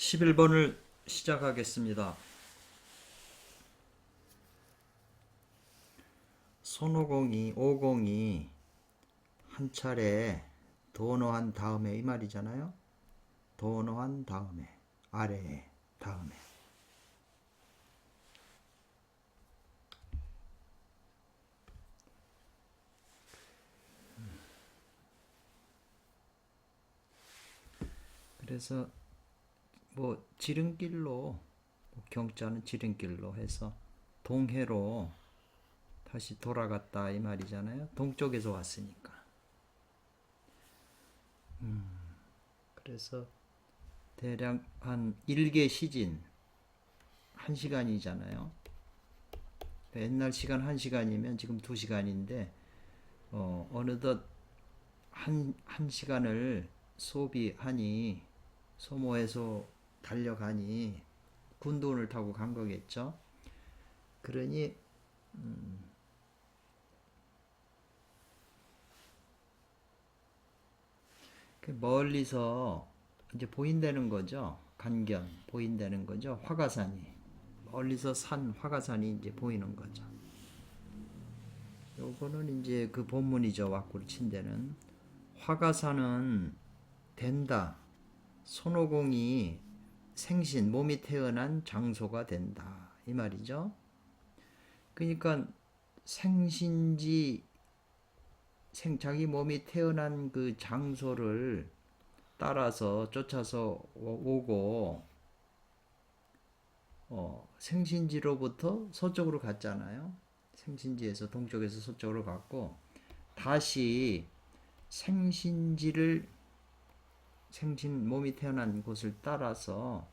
11번을 시작하겠습니다. 손오공이 오공이 한 차례 도노한 다음에 이 말이잖아요. 도노한 다음에 아래에 다음에 그래서 뭐 지름길로 경자는 지름길로 해서 동해로 다시 돌아갔다 이 말이잖아요. 동쪽에서 왔으니까. 그래서 대략 한 1개 시진 1시간이잖아요. 옛날 시간 1시간이면 지금 2시간인데 어느덧 한 시간을 소비하니 소모해서 달려가니 군도를 타고 간 거겠죠. 그러니 멀리서 이제 보인다는 거죠. 간견 보인다는 거죠. 화가산이 멀리서 산 화가산이 이제 보이는 거죠. 요거는 이제 그 본문이죠. 왁구를 친 데는 화가산은 된다. 손오공이 생신 몸이 태어난 장소가 된다 이 말이죠. 그러니까 생신지 자기 몸이 태어난 그 장소를 따라서 쫓아서 오고 생신지로부터 서쪽으로 갔잖아요. 생신지에서 동쪽에서 서쪽으로 갔고 다시 생신지를 생신 몸이 태어난 곳을 따라서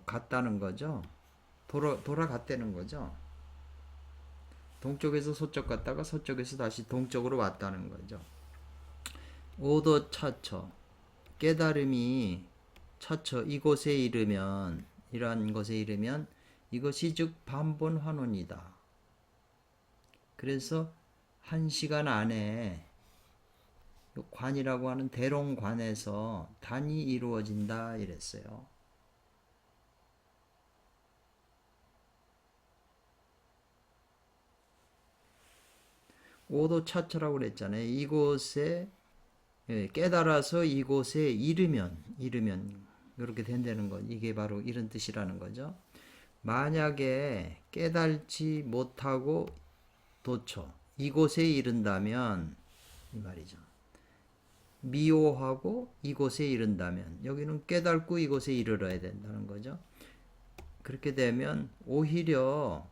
갔다는 거죠. 돌아갔다는 거죠. 동쪽에서 서쪽 갔다가 서쪽에서 다시 동쪽으로 왔다는 거죠. 오도차처 깨달음이 차처 이곳에 이르면 이러한 것에 이르면 이것이 즉 반본환원이다. 그래서 1시간 안에 관이라고 하는 대롱관에서 단이 이루어진다 이랬어요. 오도차처라고 그랬잖아요. 이곳에 깨달아서 이곳에 이르면 이렇게 된다는 것. 이게 바로 이런 뜻이라는 거죠. 만약에 깨달지 못하고 도처 이곳에 이른다면 이 말이죠. 미호하고 이곳에 이른다면 여기는 깨달고 이곳에 이르러야 된다는 거죠. 그렇게 되면 오히려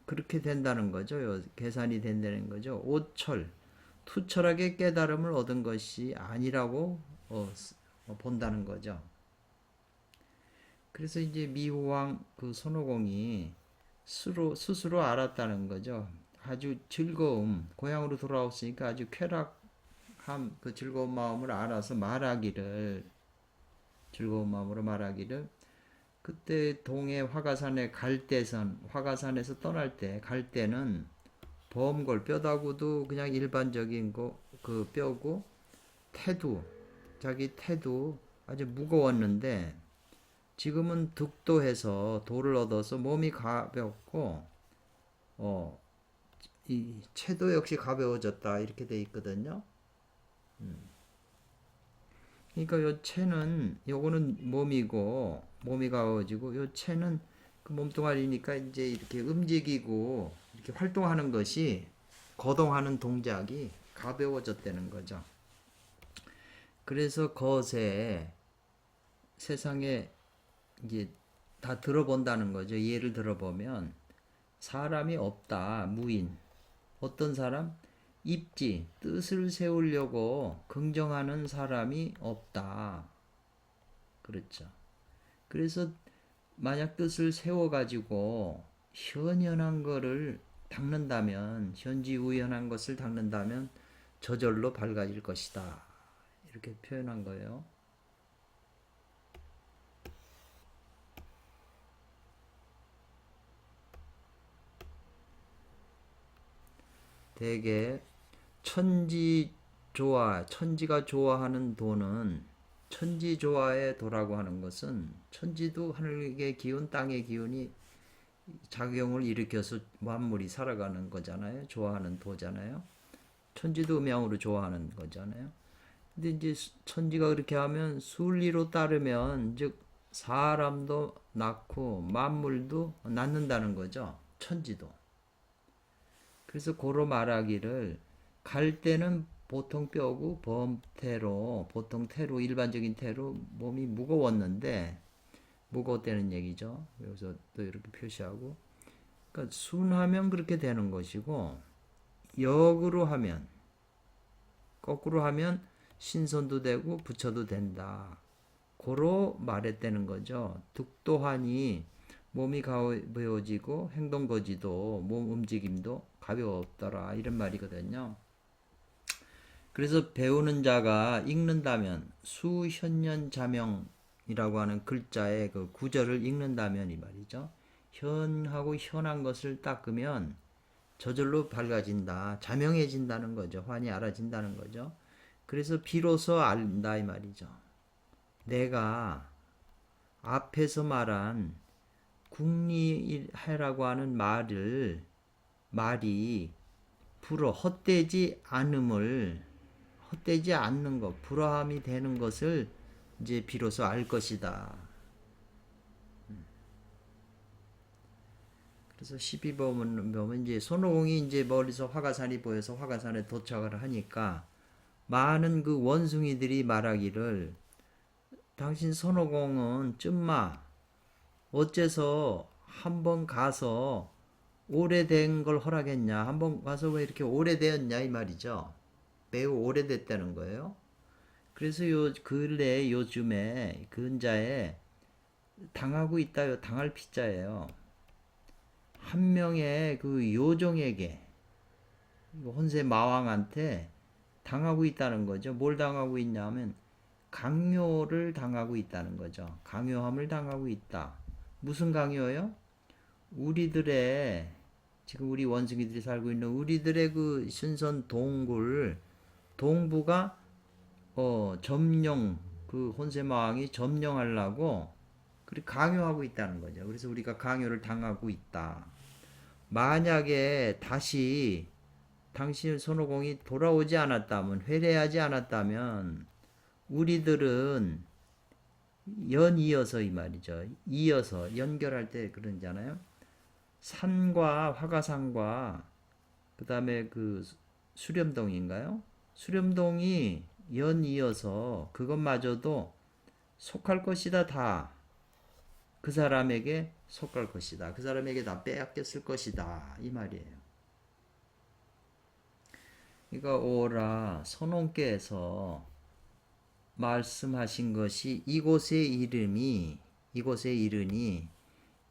그렇게 된다는 거죠. 계산이 된다는 거죠. 오철 투철하게 깨달음을 얻은 것이 아니라고 본다는 거죠. 그래서 이제 미호왕 그 손오공이 스스로 알았다는 거죠. 아주 즐거움, 고향으로 돌아왔으니까 아주 쾌락함, 그 즐거운 마음을 알아서 즐거운 마음으로 말하기를, 그때 동해 화가산에 화가산에서 떠날 때, 갈 때는 범골, 뼈다구도 그냥 일반적인 그 뼈고, 자기 태도 아주 무거웠는데, 지금은 득도해서 돌을 얻어서 몸이 가볍고 이 채도 역시 가벼워졌다 이렇게 돼 있거든요. 그러니까 요 채는 요거는 몸이 가벼워지고 요 채는 그 몸뚱아리니까 이제 이렇게 움직이고 이렇게 활동하는 것이 거동하는 동작이 가벼워졌다는 거죠. 그래서 거세 세상에 이제 다 들어본다는 거죠. 예를 들어보면 사람이 없다. 무인. 어떤 사람? 입지, 뜻을 세우려고 긍정하는 사람이 없다. 그렇죠. 그래서 만약 뜻을 세워가지고 현현한 거를 닦는다면, 현지우연한 것을 닦는다면 저절로 밝아질 것이다. 이렇게 표현한 거예요. 대개 천지가 좋아하는 도는 천지조화의 도라고 하는 것은 천지도 하늘의 기운, 땅의 기운이 작용을 일으켜서 만물이 살아가는 거잖아요. 좋아하는 도잖아요. 천지도 음양으로 좋아하는 거잖아요. 근데 이제 천지가 그렇게 하면 순리로 따르면 즉 사람도 낳고 만물도 낳는다는 거죠. 천지도. 그래서 고로 말하기를 갈 때는 보통 뼈고 범태로 보통 태로 일반적인 태로 몸이 무거웠는데 무거웠다는 얘기죠. 여기서 또 이렇게 표시하고 그러니까 순하면 그렇게 되는 것이고 역으로 하면 거꾸로 하면 신선도 되고 부처도 된다. 고로 말했다는 거죠. 득도하니 몸이 가벼워지고 행동거지도 몸 움직임도 가벼웠더라 이런 말이거든요. 그래서 배우는 자가 읽는다면 수현년자명이라고 하는 글자의 그 구절을 읽는다면 이 말이죠. 현하고 현한 것을 닦으면 저절로 밝아진다. 자명해진다는 거죠. 환히 알아진다는 거죠. 그래서 비로소 안다 이 말이죠. 내가 앞에서 말한 궁리해라고 하는 말이 불어 헛되지 않는 것, 불화함이 되는 것을 이제 비로소 알 것이다. 그래서 12번은 보면 이제 손오공이 이제 멀리서 화가산이 보여서 화가산에 도착을 하니까 많은 그 원숭이들이 말하기를 당신 손오공은 쯤마 어째서 한번 가서 오래된 걸 허락했냐 한번 가서 왜 이렇게 오래되었냐 이 말이죠. 매우 오래됐다는 거예요. 그래서 요 근래 요즘에 근자에 당하고 있다요. 당할 피자예요. 한 명의 그 요종에게 혼세 마왕한테 당하고 있다는 거죠. 뭘 당하고 있냐면 강요를 당하고 있다는 거죠. 강요함을 당하고 있다. 무슨 강요요? 우리들의 지금 우리 원숭이들이 살고 있는 우리들의 그 신선 동부가 점령 그 혼세마왕이 점령하려고 그렇게 강요하고 있다는 거죠. 그래서 우리가 강요를 당하고 있다. 만약에 다시 당신 손오공이 돌아오지 않았다면 회례하지 않았다면 우리들은 연이어서 이 말이죠. 이어서 연결할 때 그러잖아요. 산과 화가산과 그 다음에 그 수렴동인가요? 수렴동이 연이어서 그것마저도 속할 것이다 다. 그 사람에게 속할 것이다. 그 사람에게 다 빼앗겼을 것이다. 이 말이에요. 그러니까 오라 선원께서 말씀하신 것이 이곳의 이름이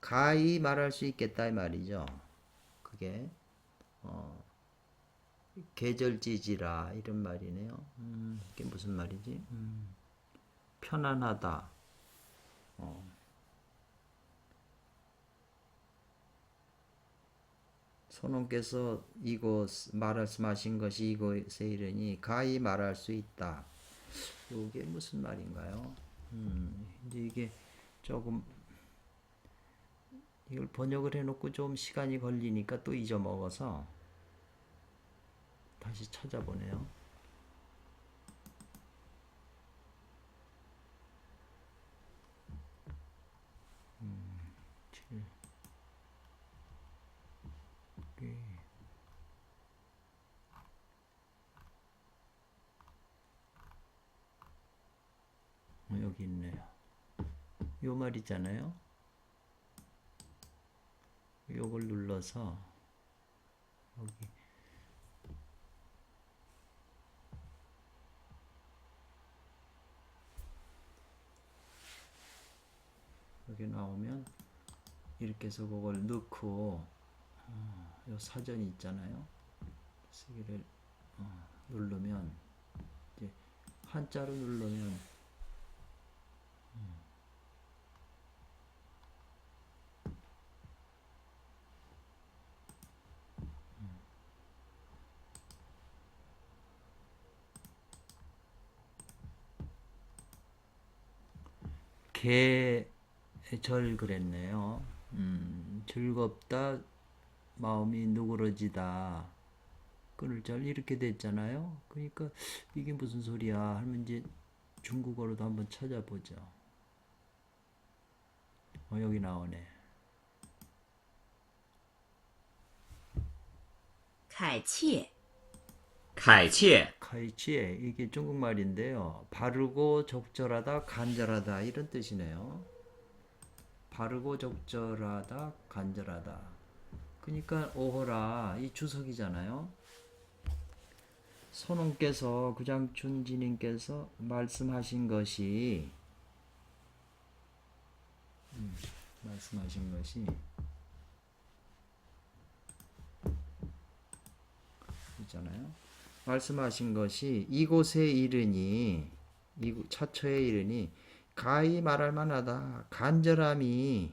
가히 말할 수 있겠다 이 말이죠. 그게 계절지지라 이런 말이네요. 이게 무슨 말이지? 편안하다. 선원께서 이곳 말씀하신 것이 이곳에 이르니 가히 말할 수 있다. 이게 무슨 말인가요? 이제 이게 조금 이걸 번역을 해놓고 좀 시간이 걸리니까 또 잊어먹어서 다시 찾아보네요. 여기 있네요. 요 말 있잖아요. 요걸 눌러서 여기 나오면 이렇게 해서 그걸 넣고 요 사전이 있잖아요. 쓰기를 누르면 이제 한자로 누르면 개절 그랬네요. 즐겁다, 마음이 누그러지다, 끊을 절 이렇게 됐잖아요. 그러니까 이게 무슨 소리야 하면 이제 중국어로도 한번 찾아보죠. 여기 나오네. 凯切，凯切， 카이치에 이게 중국말인데요. 바르고 적절하다, 간절하다 이런 뜻이네요. 바르고 적절하다, 간절하다. 그러니까 오호라 이 주석이잖아요. 선홍께서 구장춘지님께서 말씀하신 것이 있잖아요. 말씀하신 것이 이곳에 이르니 차처에 이르니 가히 말할 만하다. 간절함이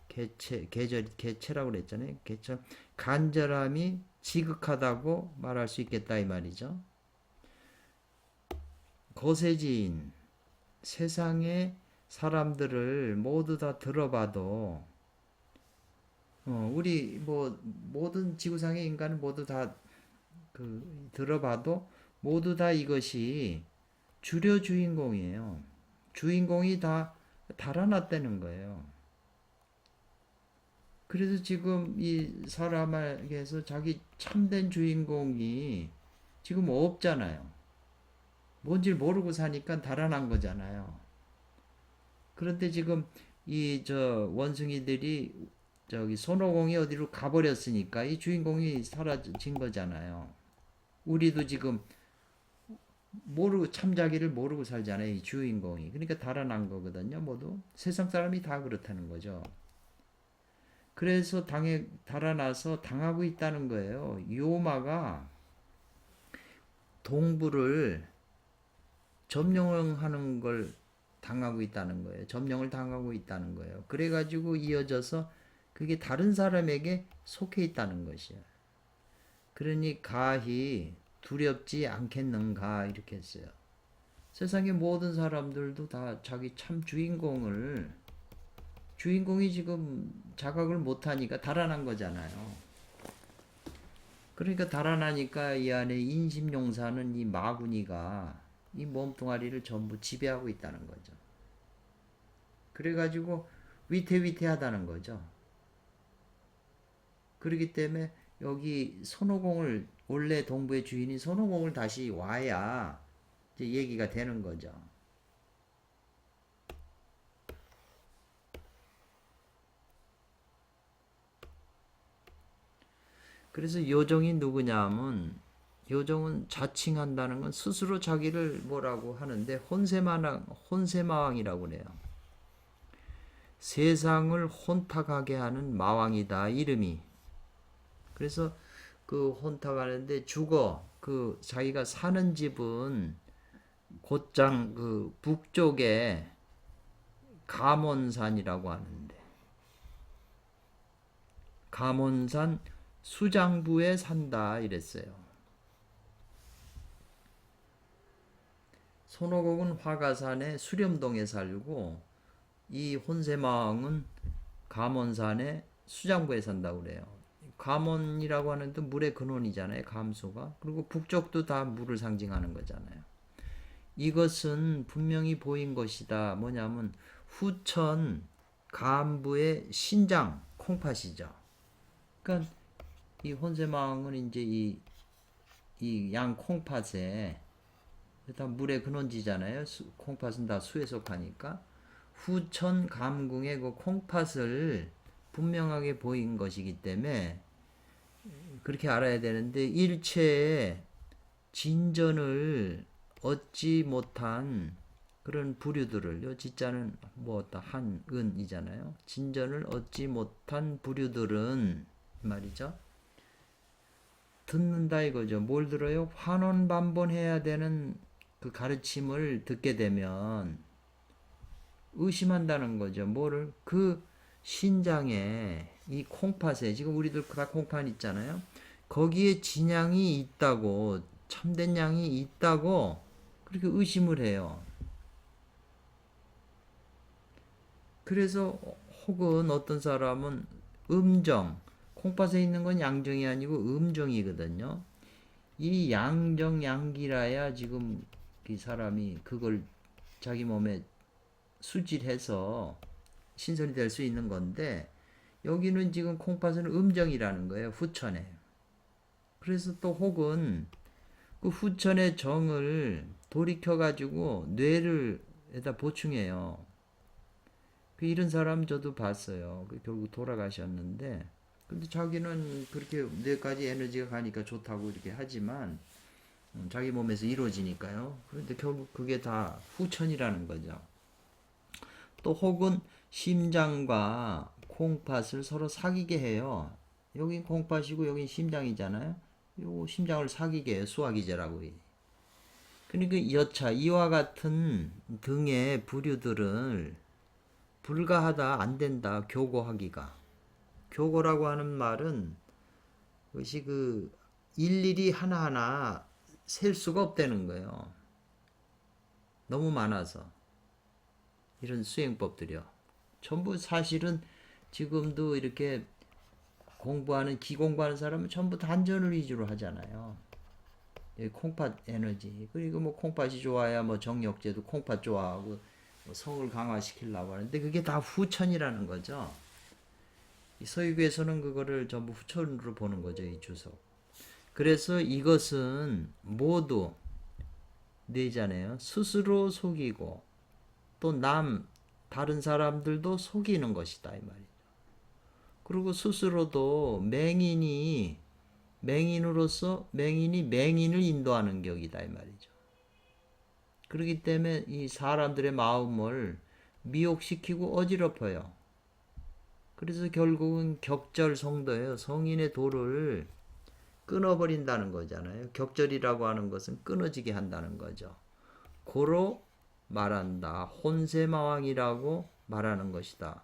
개체라고 그랬잖아요. 개체 간절함이 지극하다고 말할 수 있겠다 이 말이죠. 거세진 세상의 사람들을 모두 다 들어봐도 우리 뭐 모든 지구상의 인간을 모두 다 들어봐도 모두 다 이것이 주려 주인공이에요. 주인공이 다 달아났다는 거예요. 그래서 지금 이 사람에게서 자기 참된 주인공이 지금 없잖아요. 뭔지 모르고 사니까 달아난 거잖아요. 그런데 지금 이 원숭이들이 저기 손오공이 어디로 가버렸으니까 이 주인공이 사라진 거잖아요. 우리도 지금 모르고 참자기를 모르고 살잖아요. 이 주인공이. 그러니까 달아난 거거든요. 모두 세상 사람이 다 그렇다는 거죠. 그래서 달아나서 당하고 있다는 거예요. 요마가 동부를 점령하는 걸 당하고 있다는 거예요. 점령을 당하고 있다는 거예요. 그래가지고 이어져서 그게 다른 사람에게 속해 있다는 것이에요. 그러니 가히 두렵지 않겠는가 이렇게 했어요. 세상의 모든 사람들도 다 자기 참 주인공이 지금 자각을 못하니까 달아난 거잖아요. 그러니까 달아나니까 이 안에 인심용사는 이 마구니가 이 몸뚱아리를 전부 지배하고 있다는 거죠. 그래가지고 위태위태하다는 거죠. 그렇기 때문에 여기 손오공을 원래 동부의 주인이 손오공을 다시 와야 이제 얘기가 되는 거죠. 그래서 요정이 누구냐면 요정은 자칭한다는 건 스스로 자기를 뭐라고 하는데 혼세마왕이라고 그래요. 세상을 혼탁하게 하는 마왕이다 이름이. 그래서 그 혼탁하는데 그 자기가 사는 집은 곧장 그 북쪽에 감원산이라고 하는데 감원산 수장부에 산다 이랬어요. 손오공은 화가산의 수렴동에 살고 이 혼세마왕은 감원산의 수장부에 산다고 그래요. 감원이라고 하는 또 물의 근원이잖아요. 감수가. 그리고 북쪽도 다 물을 상징하는 거잖아요. 이것은 분명히 보인 것이다. 뭐냐면 후천 간부의 신장 콩팥이죠. 그러니까 이 혼세마왕은 이제 이 양 콩팥에 다 물의 근원지잖아요. 콩팥은 다 수에 속하니까 후천 감궁의 그 콩팥을 분명하게 보인 것이기 때문에 그렇게 알아야 되는데 일체의 진전을 얻지 못한 그런 부류들을 요 지자는 뭐다 한은이잖아요. 진전을 얻지 못한 부류들은 말이죠. 듣는다 이거죠. 뭘 들어요? 환원반본해야 되는 그 가르침을 듣게 되면 의심한다는 거죠. 뭐를? 그 신장에 이 콩팥에 지금 우리들 다 콩팥 있잖아요. 거기에 진양이 있다고 참된 양이 있다고 그렇게 의심을 해요. 그래서 혹은 어떤 사람은 음정, 콩팥에 있는 건 양정이 아니고 음정이거든요. 이 양정 양기라야 지금 이 사람이 그걸 자기 몸에 수질해서 신선이 될 수 있는 건데 여기는 지금 콩팥은 음정이라는 거예요. 후천에. 그래서 또 혹은 그 후천의 정을 돌이켜 가지고 뇌를 에다 보충해요. 그 이런 사람 저도 봤어요. 결국 돌아가셨는데 근데 자기는 그렇게 뇌까지 에너지가 가니까 좋다고 이렇게 하지만 자기 몸에서 이루어지니까요. 그런데 결국 그게 다 후천이라는 거죠. 또 혹은 심장과 콩팥을 서로 사귀게 해요. 여긴 콩팥이고 여긴 심장이잖아요. 요 심장을 사귀게 해요. 수화기제라고. 그러니까 여차 이와 같은 등의 부류들을 불가하다 안 된다 교고하기가. 교고라고 하는 말은 그것이 그 일일이 하나하나 셀 수가 없다는 거예요. 너무 많아서. 이런 수행법들이요. 전부 사실은 지금도 이렇게 기공부하는 사람은 전부 단전을 위주로 하잖아요. 콩팥 에너지. 그리고 뭐 콩팥이 좋아야 뭐 정력제도 콩팥 좋아하고 뭐 성을 강화시키려고 하는데 그게 다 후천이라는 거죠. 이 서유교에서는 그거를 전부 후천으로 보는 거죠, 이 주석. 그래서 이것은 모두 뇌잖아요. 스스로 속이고 또 다른 사람들도 속이는 것이다 이 말이죠. 그리고 스스로도 맹인으로서 맹인이 맹인을 인도하는 격이다 이 말이죠. 그렇기 때문에 이 사람들의 마음을 미혹시키고 어지럽혀요. 그래서 결국은 격절 성도예요. 성인의 도를 끊어버린다는 거잖아요. 격절이라고 하는 것은 끊어지게 한다는 거죠. 고로 말한다. 혼세마왕이라고 말하는 것이다.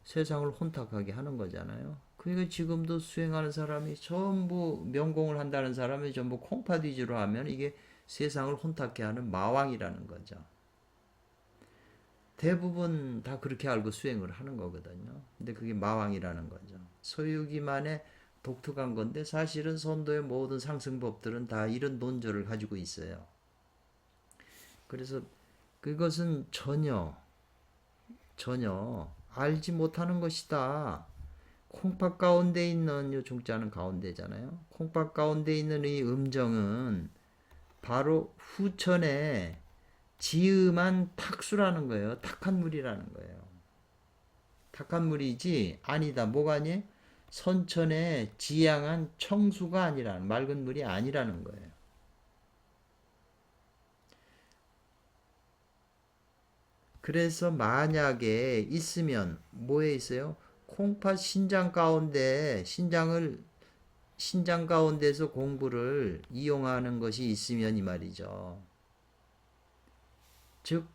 세상을 혼탁하게 하는 거잖아요. 그러니까 지금도 수행하는 사람이 전부 명공을 한다는 사람이 전부 콩팥 위주로 하면 이게 세상을 혼탁해 하는 마왕이라는 거죠. 대부분 다 그렇게 알고 수행을 하는 거거든요. 근데 그게 마왕이라는 거죠. 소유기만의 독특한 건데 사실은 선도의 모든 상승법들은 다 이런 논조를 가지고 있어요. 그래서 그것은 전혀 알지 못하는 것이다. 콩팥 가운데 있는 요 중자는 가운데잖아요. 콩팥 가운데 있는 이 음정은 바로 후천의 지음한 탁수라는 거예요. 탁한 물이라는 거예요. 탁한 물이지 아니다. 뭐가 아니에요? 선천의 지향한 청수가 아니라는 맑은 물이 아니라는 거예요. 그래서 만약에 있으면 뭐에 있어요? 콩팥 신장 가운데서 공부를 이용하는 것이 있으면 이 말이죠. 즉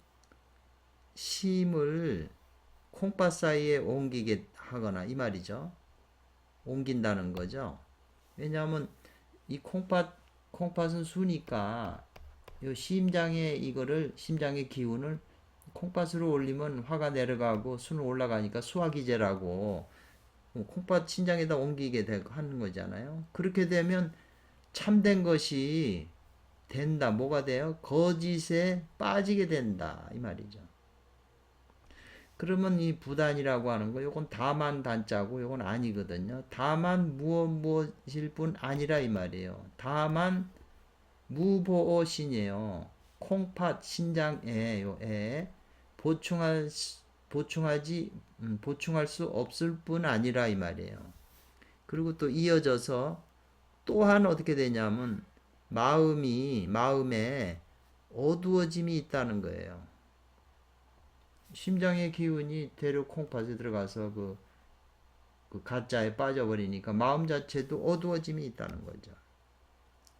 심을 콩팥 사이에 옮기게 하거나 이 말이죠. 옮긴다는 거죠. 왜냐하면 이 콩팥은 수니까 요 심장의 기운을 콩팥으로 올리면 화가 내려가고 수는 올라가니까 수화기제라고 콩팥 신장에다 옮기게 하는 거잖아요. 그렇게 되면 참된 것이 된다. 뭐가 돼요? 거짓에 빠지게 된다. 이 말이죠. 그러면 이 부단이라고 하는 거, 요건 다만 단자고, 요건 아니거든요. 다만 무엇일 뿐 아니라 이 말이에요. 다만 무보어신이에요. 콩팥 신장에 보충할 수 없을 뿐 아니라 이 말이에요. 그리고 또 이어져서 또한 어떻게 되냐면 마음에 어두워짐이 있다는 거예요. 심장의 기운이 대륙 콩팥에 들어가서 그 가짜에 빠져버리니까 마음 자체도 어두워짐이 있다는 거죠.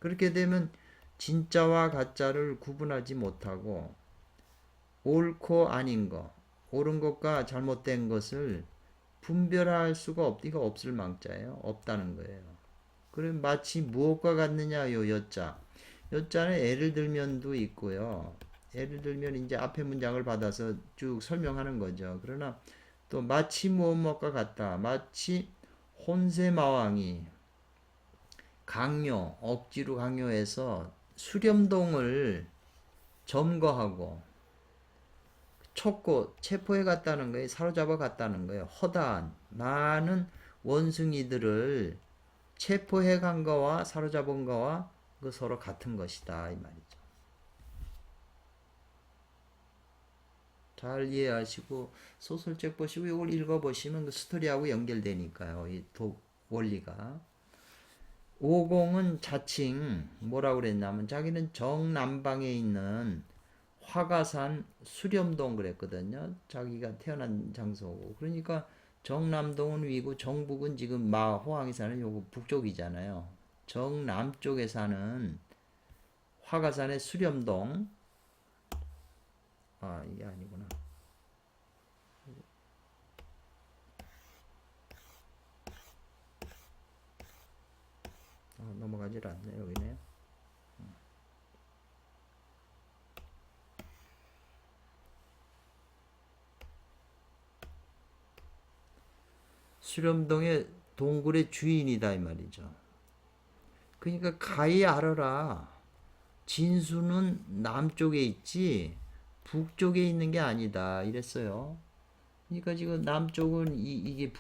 그렇게 되면 진짜와 가짜를 구분하지 못하고 옳고 아닌 것, 옳은 것과 잘못된 것을 분별할 수가 이거 없을 망자예요. 없다는 거예요. 그럼 마치 무엇과 같느냐 요 여자. 여자는 예를 들면도 있고요. 예를 들면 이제 앞에 문장을 받아서 쭉 설명하는 거죠. 그러나 또 마치 무엇무엇과 같다. 마치 혼세마왕이 억지로 강요해서 수렴동을 점거하고 쳤고 체포해 갔다는 거예요. 사로잡아 갔다는 거예요. 허다한 많은 원숭이들을 체포해 간 거와 사로잡은 거와 그 서로 같은 것이다 이 말이죠. 잘 이해하시고 소설책 보시고 이걸 읽어보시면 그 스토리하고 연결되니까요. 이 원리가. 오공은 자칭 뭐라고 그랬냐면 자기는 정남방에 있는 화가산 수렴동 그랬거든요. 자기가 태어난 장소고. 그러니까 정남동은 위고 정북은 지금 호항이 사는 요거 북쪽이잖아요. 정남쪽에 사는 화가산의 수렴동. 아, 이게 아니구나. 넘어가질 않네. 여기네. 수렴동의 동굴의 주인이다 이 말이죠. 그러니까 가히 알아라. 진수는 남쪽에 있지 북쪽에 있는 게 아니다 이랬어요. 그러니까 지금 남쪽은 이게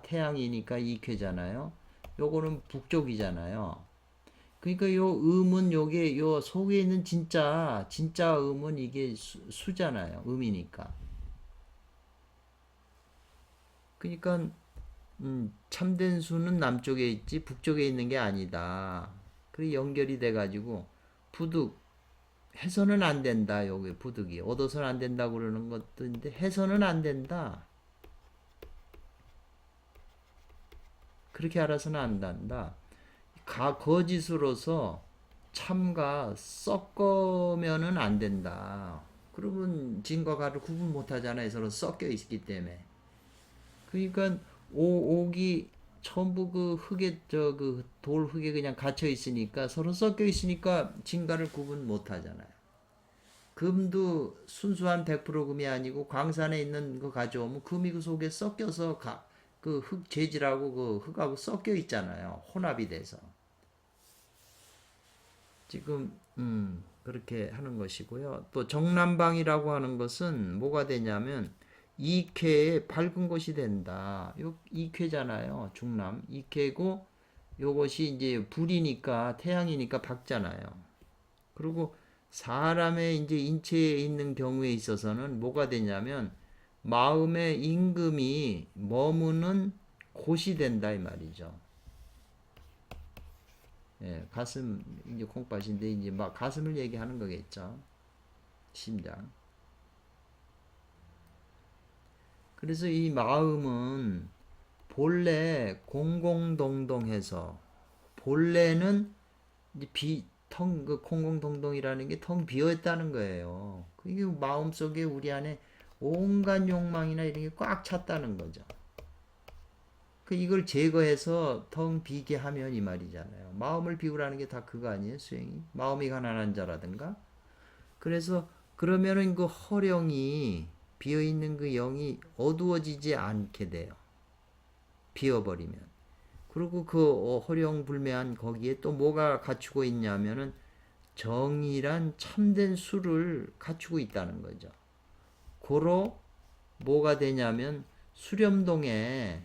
태양이니까 이쾌잖아요. 요거는 북쪽이잖아요. 그러니까 요 음은 요게 요 속에 있는 진짜 음은 이게 수잖아요. 음이니까. 그러니까 참된 수는 남쪽에 있지 북쪽에 있는 게 아니다. 그게 연결이 돼가지고 부득 해서는 안 된다. 여기 부득이 얻어서는 안 된다 그러는 것도 있는데 해서는 안 된다. 그렇게 알아서는 안 된다. 거짓으로서 참과 섞으면은 안 된다. 그러면 진과 가를 구분 못 하잖아요. 서로 섞여 있기 때문에. 그러니까 옥이 전부 그 흙에 그 돌 흙에 그냥 갇혀 있으니까 서로 섞여 있으니까 진가를 구분 못 하잖아요. 금도 순수한 100% 금이 아니고 광산에 있는 거 가져오면 금이 그 속에 섞여서 그 흙 재질하고 그 흙하고 섞여 있잖아요. 혼합이 돼서. 지금 그렇게 하는 것이고요. 또 정남방이라고 하는 것은 뭐가 되냐면 이쾌에 밝은 곳이 된다. 요 이쾌잖아요. 중남 이쾌고 요것이 이제 불이니까 태양이니까 밝잖아요. 그리고 사람의 이제 인체에 있는 경우에 있어서는 뭐가 되냐면 마음의 임금이 머무는 곳이 된다 이 말이죠. 예, 가슴 이제 콩팥인데 이제 막 가슴을 얘기하는 거겠죠. 심장. 그래서 이 마음은 본래 공공동동해서 본래는 이제 그 공공동동이라는 게 텅 비어 있다는 거예요. 그게 마음속에 우리 안에 온갖 욕망이나 이런 게 꽉 찼다는 거죠. 이걸 제거해서 텅 비게 하면 이 말이잖아요. 마음을 비우라는 게 다 그거 아니에요, 수행이? 마음이 가난한 자라든가. 그래서 그러면은 그 허령이 비어 있는 그 영이 어두워지지 않게 돼요. 비어버리면. 그리고 그 허령불매한 거기에 또 뭐가 갖추고 있냐면은 정의란 참된 수를 갖추고 있다는 거죠. 고로 뭐가 되냐면 수렴동의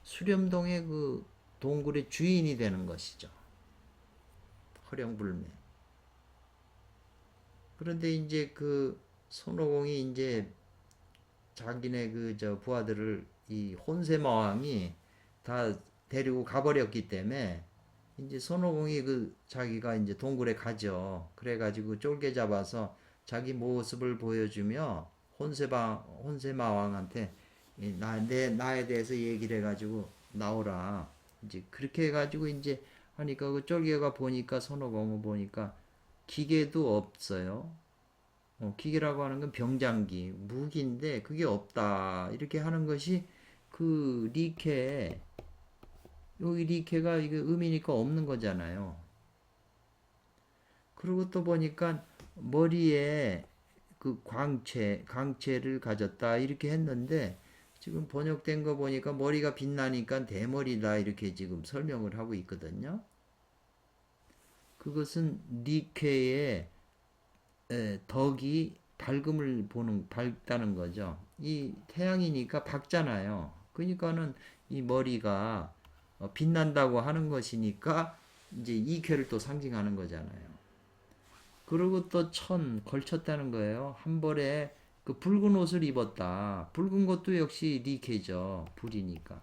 그 동굴의 주인이 되는 것이죠. 허령불매. 그런데 이제 그 손오공이 이제 자기네 그 부하들을 이 혼세마왕이 다 데리고 가버렸기 때문에 이제 손오공이 그 자기가 이제 동굴에 가죠. 그래가지고 쫄게 잡아서 자기 모습을 보여주며 혼세마왕한테 나에 대해서 얘기를 해가지고 나오라. 이제 그렇게 해가지고 이제 하니까 그 쫄개가 보니까 손오공을 보니까 기계도 없어요. 기계라고 하는 건 병장기, 무기인데 그게 없다. 이렇게 하는 것이 그 리케, 여기 리케가 이게 의미니까 없는 거잖아요. 그리고 또 보니까 머리에 그 광채를 가졌다 이렇게 했는데 지금 번역된 거 보니까 머리가 빛나니까 대머리다 이렇게 지금 설명을 하고 있거든요. 그것은 니케의 덕이 밝다는 거죠. 이 태양이니까 밝잖아요. 그러니까는 이 머리가 빛난다고 하는 것이니까 이제 이쾌를 또 상징하는 거잖아요. 그리고 또 걸쳤다는 거예요. 한 벌에 그 붉은 옷을 입었다. 붉은 것도 역시 니케죠. 불이니까.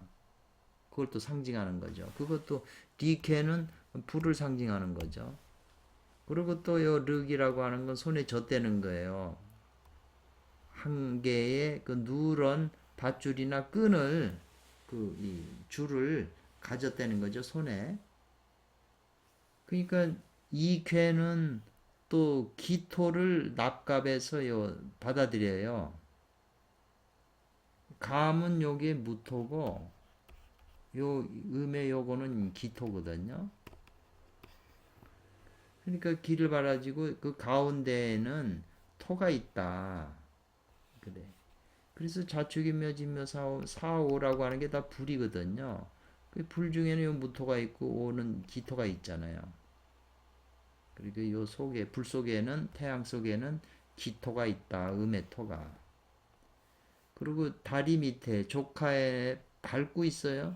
그걸 또 상징하는 거죠. 그것도 니케는 불을 상징하는 거죠. 그리고 또 요 륵이라고 하는 건 손에 젖대는 거예요. 한 개의 그 누런 밧줄이나 끈을 이 줄을 가졌다는 거죠. 손에. 그러니까 이 쾌는 또 기토를 납갑해서요 받아들여요. 감은 요게 무토고 요 음의 요거는 기토거든요. 그러니까 기를 바라지고 그 가운데에는 토가 있다. 그래. 그래서 자축이며 진며 사오라고 하는 게 다 불이거든요. 그 불 중에는 요 무토가 있고 오는 기토가 있잖아요. 그리고 요 속에 불 속에는 태양 속에는 기토가 있다. 음의 토가. 그리고 다리 밑에 조카에 밟고 있어요.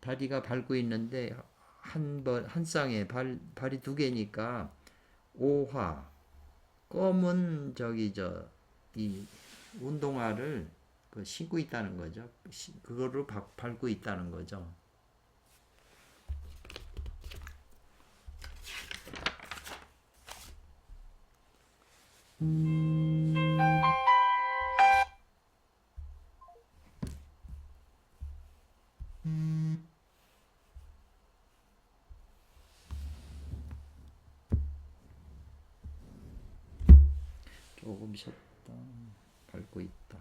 다리가 밟고 있는데 한 쌍에 발이 두 개니까 오화 검은 이 운동화를 신고 있다는 거죠. 그거를 밟고 있다는 거죠. 조금 쉬었다. 밟고 있다.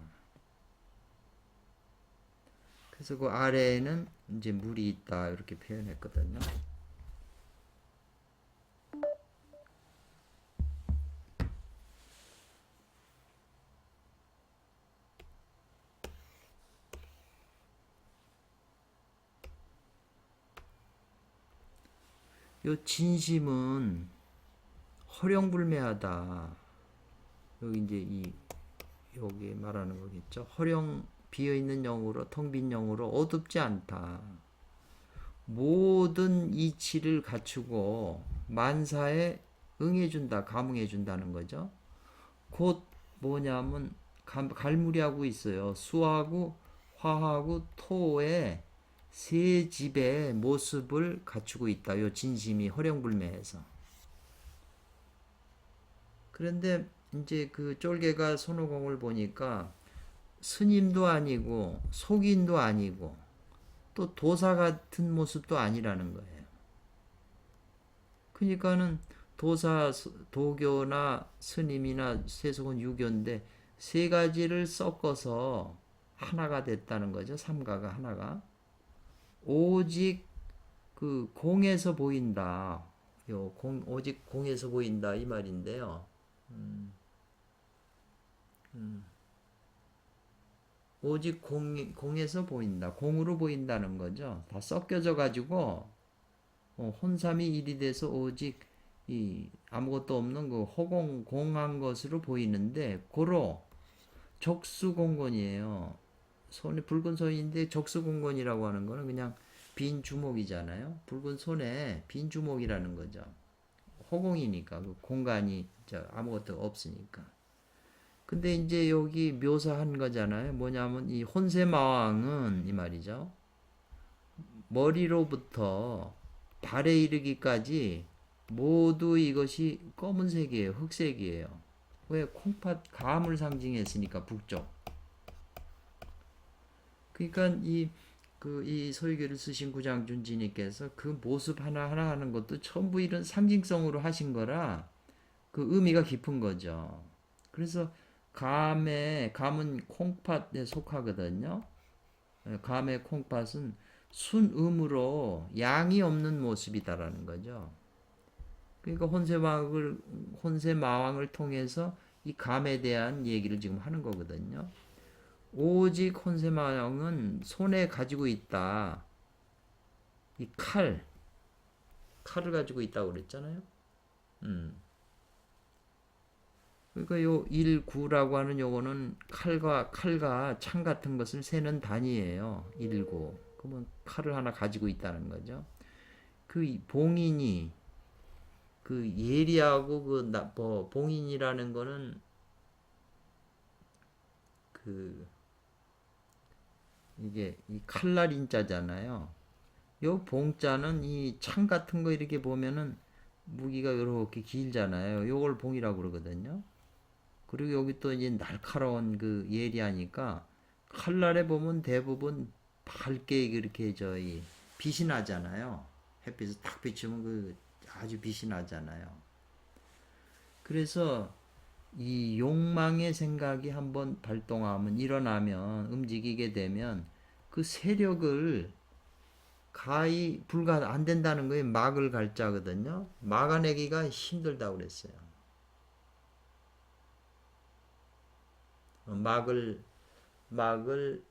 그래서 그 아래에는 이제 물이 있다 이렇게 표현했거든요. 요 진심은 허령불매하다. 여기 이제 여기 말하는 거겠죠. 허령 비어있는 영으로 텅 빈 영으로 어둡지 않다. 모든 이치를 갖추고 만사에 응해준다, 감응해준다는 거죠. 곧 뭐냐면 갈무리하고 있어요. 수하고 화하고 토의 세 집의 모습을 갖추고 있다. 요 진심이 허령불매해서. 그런데 이제 그 쫄개가 손오공을 보니까 스님도 아니고 속인도 아니고 또 도사 같은 모습도 아니라는 거예요. 그러니까는 도교나 스님이나 세속은 유교인데 세 가지를 섞어서 하나가 됐다는 거죠. 삼가가 하나가. 오직 그 공에서 보인다. 오직 공에서 보인다 이 말인데요. 오직 공에서 보인다. 공으로 보인다는 거죠. 다 섞여져 가지고 혼삼이 일이 돼서 오직 아무것도 없는 그 공한 것으로 보이는데 고로 적수공건이에요. 손에 붉은 손인데 적수공건이라고 하는 거는 그냥 빈 주먹이잖아요. 붉은 손에 빈 주먹이라는 거죠. 허공이니까 그 공간이 아무것도 없으니까. 근데 이제 여기 묘사한 거잖아요. 뭐냐면 이 혼세마왕은 이 말이죠. 머리로부터 발에 이르기까지 모두 이것이 검은색이에요. 흑색이에요. 왜? 콩팥 감을 상징했으니까 북쪽. 그러니까 이 소유교를 쓰신 구장준지님께서 그 모습 하나하나 하는 것도 전부 이런 상징성으로 하신 거라 그 의미가 깊은 거죠. 그래서 감은 콩팥에 속하거든요. 감의 콩팥은 순음으로 양이 없는 모습이다라는 거죠. 그러니까 혼세마왕을 통해서 이 감에 대한 얘기를 지금 하는 거거든요. 오직 혼세마왕은 손에 가지고 있다. 이 칼을 가지고 있다고 그랬잖아요. 그러니까 요 1구라고 하는 요거는 칼과 창 같은 것을 세는 단위예요. 1구. 그러면 칼을 하나 가지고 있다는 거죠. 그 봉인이 그 예리하고 봉인이라는 거는 그 이게 이 칼날인자잖아요. 요 봉자는 이 창 같은 거 이렇게 보면은 무기가 이렇게 길잖아요. 요걸 봉이라고 그러거든요. 그리고 여기 또 이제 날카로운 그 예리하니까 칼날에 보면 대부분 밝게 이렇게 저희 빛이 나잖아요. 햇빛을 탁 비추면 그 아주 빛이 나잖아요. 그래서 이 욕망의 생각이 한번 발동하면 일어나면 움직이게 되면 그 세력을 가히 불가 안 된다는 거예요. 막을 갈자거든요. 막아내기가 힘들다고 그랬어요. 막을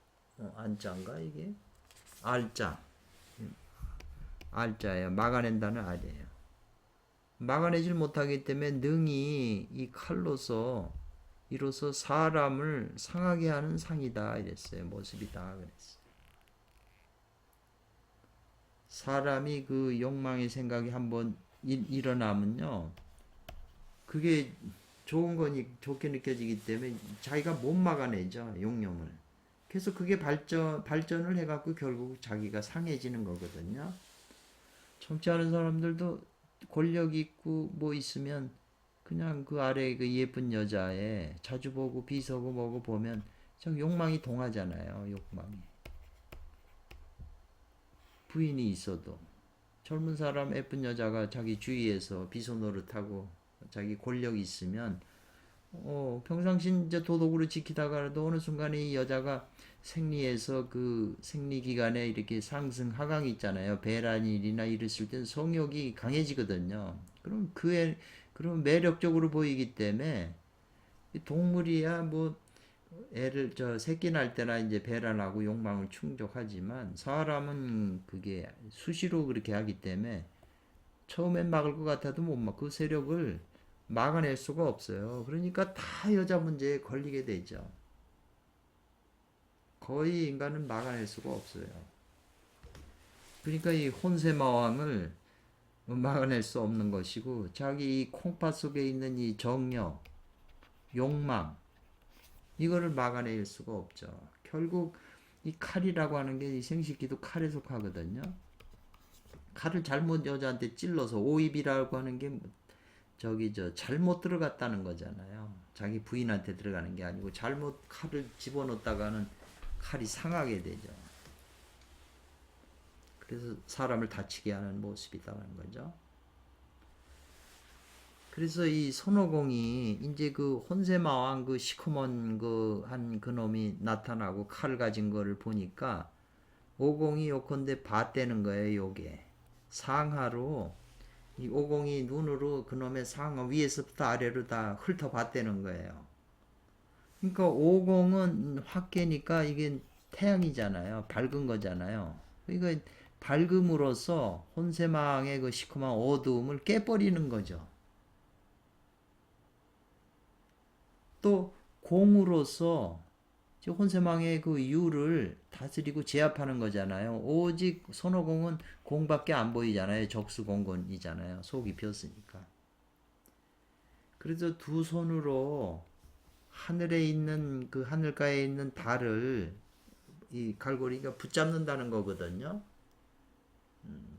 안자인가 이게 알자예요. 막아낸다는 알이에요. 막아내질 못하기 때문에 능히 이 칼로서 이로써 사람을 상하게 하는 상이다 이랬어요. 모습이다 그랬어요. 사람이 그 욕망의 생각이 한번 일어나면요, 그게 좋게 느껴지기 때문에 자기가 못 막아내죠, 욕념을. 그래서 그게 발전을 해갖고 결국 자기가 상해지는 거거든요. 정치하는 사람들도 권력 있고 뭐 있으면 그냥 그 아래 그 예쁜 여자에 자주 보고 비서고 뭐고 보면 참 욕망이 동하잖아요, 욕망이. 부인이 있어도 젊은 사람 예쁜 여자가 자기 주위에서 비서 노릇하고 자기 권력이 있으면 평상시 이제 도덕으로 지키다가도 어느 순간에 이 여자가 생리에서 그 생리 기간에 이렇게 상승 하강이 있잖아요. 배란일이나 이랬을 땐 성욕이 강해지거든요. 그럼 매력적으로 보이기 때문에 동물이야 뭐 애를 새끼 날 때나 이제 배란하고 욕망을 충족하지만 사람은 그게 수시로 그렇게 하기 때문에 처음엔 막을 것 같아도 못 막 그 세력을 막아낼 수가 없어요. 그러니까 다 여자 문제에 걸리게 되죠. 거의 인간은 막아낼 수가 없어요. 그러니까 이 혼세마왕을 막아낼 수 없는 것이고 자기 이 콩팥 속에 있는 이 정력, 욕망 이거를 막아낼 수가 없죠. 결국 이 칼이라고 하는 게 이 생식기도 칼에 속하거든요. 칼을 잘못 여자한테 찔러서 오입이라고 하는 게 잘못 들어갔다는 거잖아요. 자기 부인한테 들어가는 게 아니고 잘못 칼을 집어넣었다가는 칼이 상하게 되죠. 그래서 사람을 다치게 하는 모습이라는 거죠. 그래서 이 손오공이 이제 그 혼세마왕 그 시커먼 그 놈이 나타나고 칼을 가진 거를 보니까 오공이 요컨대 봤대는 거예요. 요게 상하로 이 오공이 눈으로 그놈의 상하 위에서부터 아래로 다 훑어봤다는 거예요. 그러니까 오공은 확계니까 이게 태양이잖아요. 밝은 거잖아요. 그러니까 밝음으로써 혼세망의 그 시커먼 어두움을 깨버리는 거죠. 또 공으로서 혼세망의 그 유를 다스리고 제압하는 거잖아요. 오직 손오공은 공밖에 안 보이잖아요. 적수공곤이잖아요. 속이 비었으니까. 그래서 두 손으로 하늘에 있는 그 하늘가에 있는 달을 이 갈고리가 붙잡는다는 거거든요.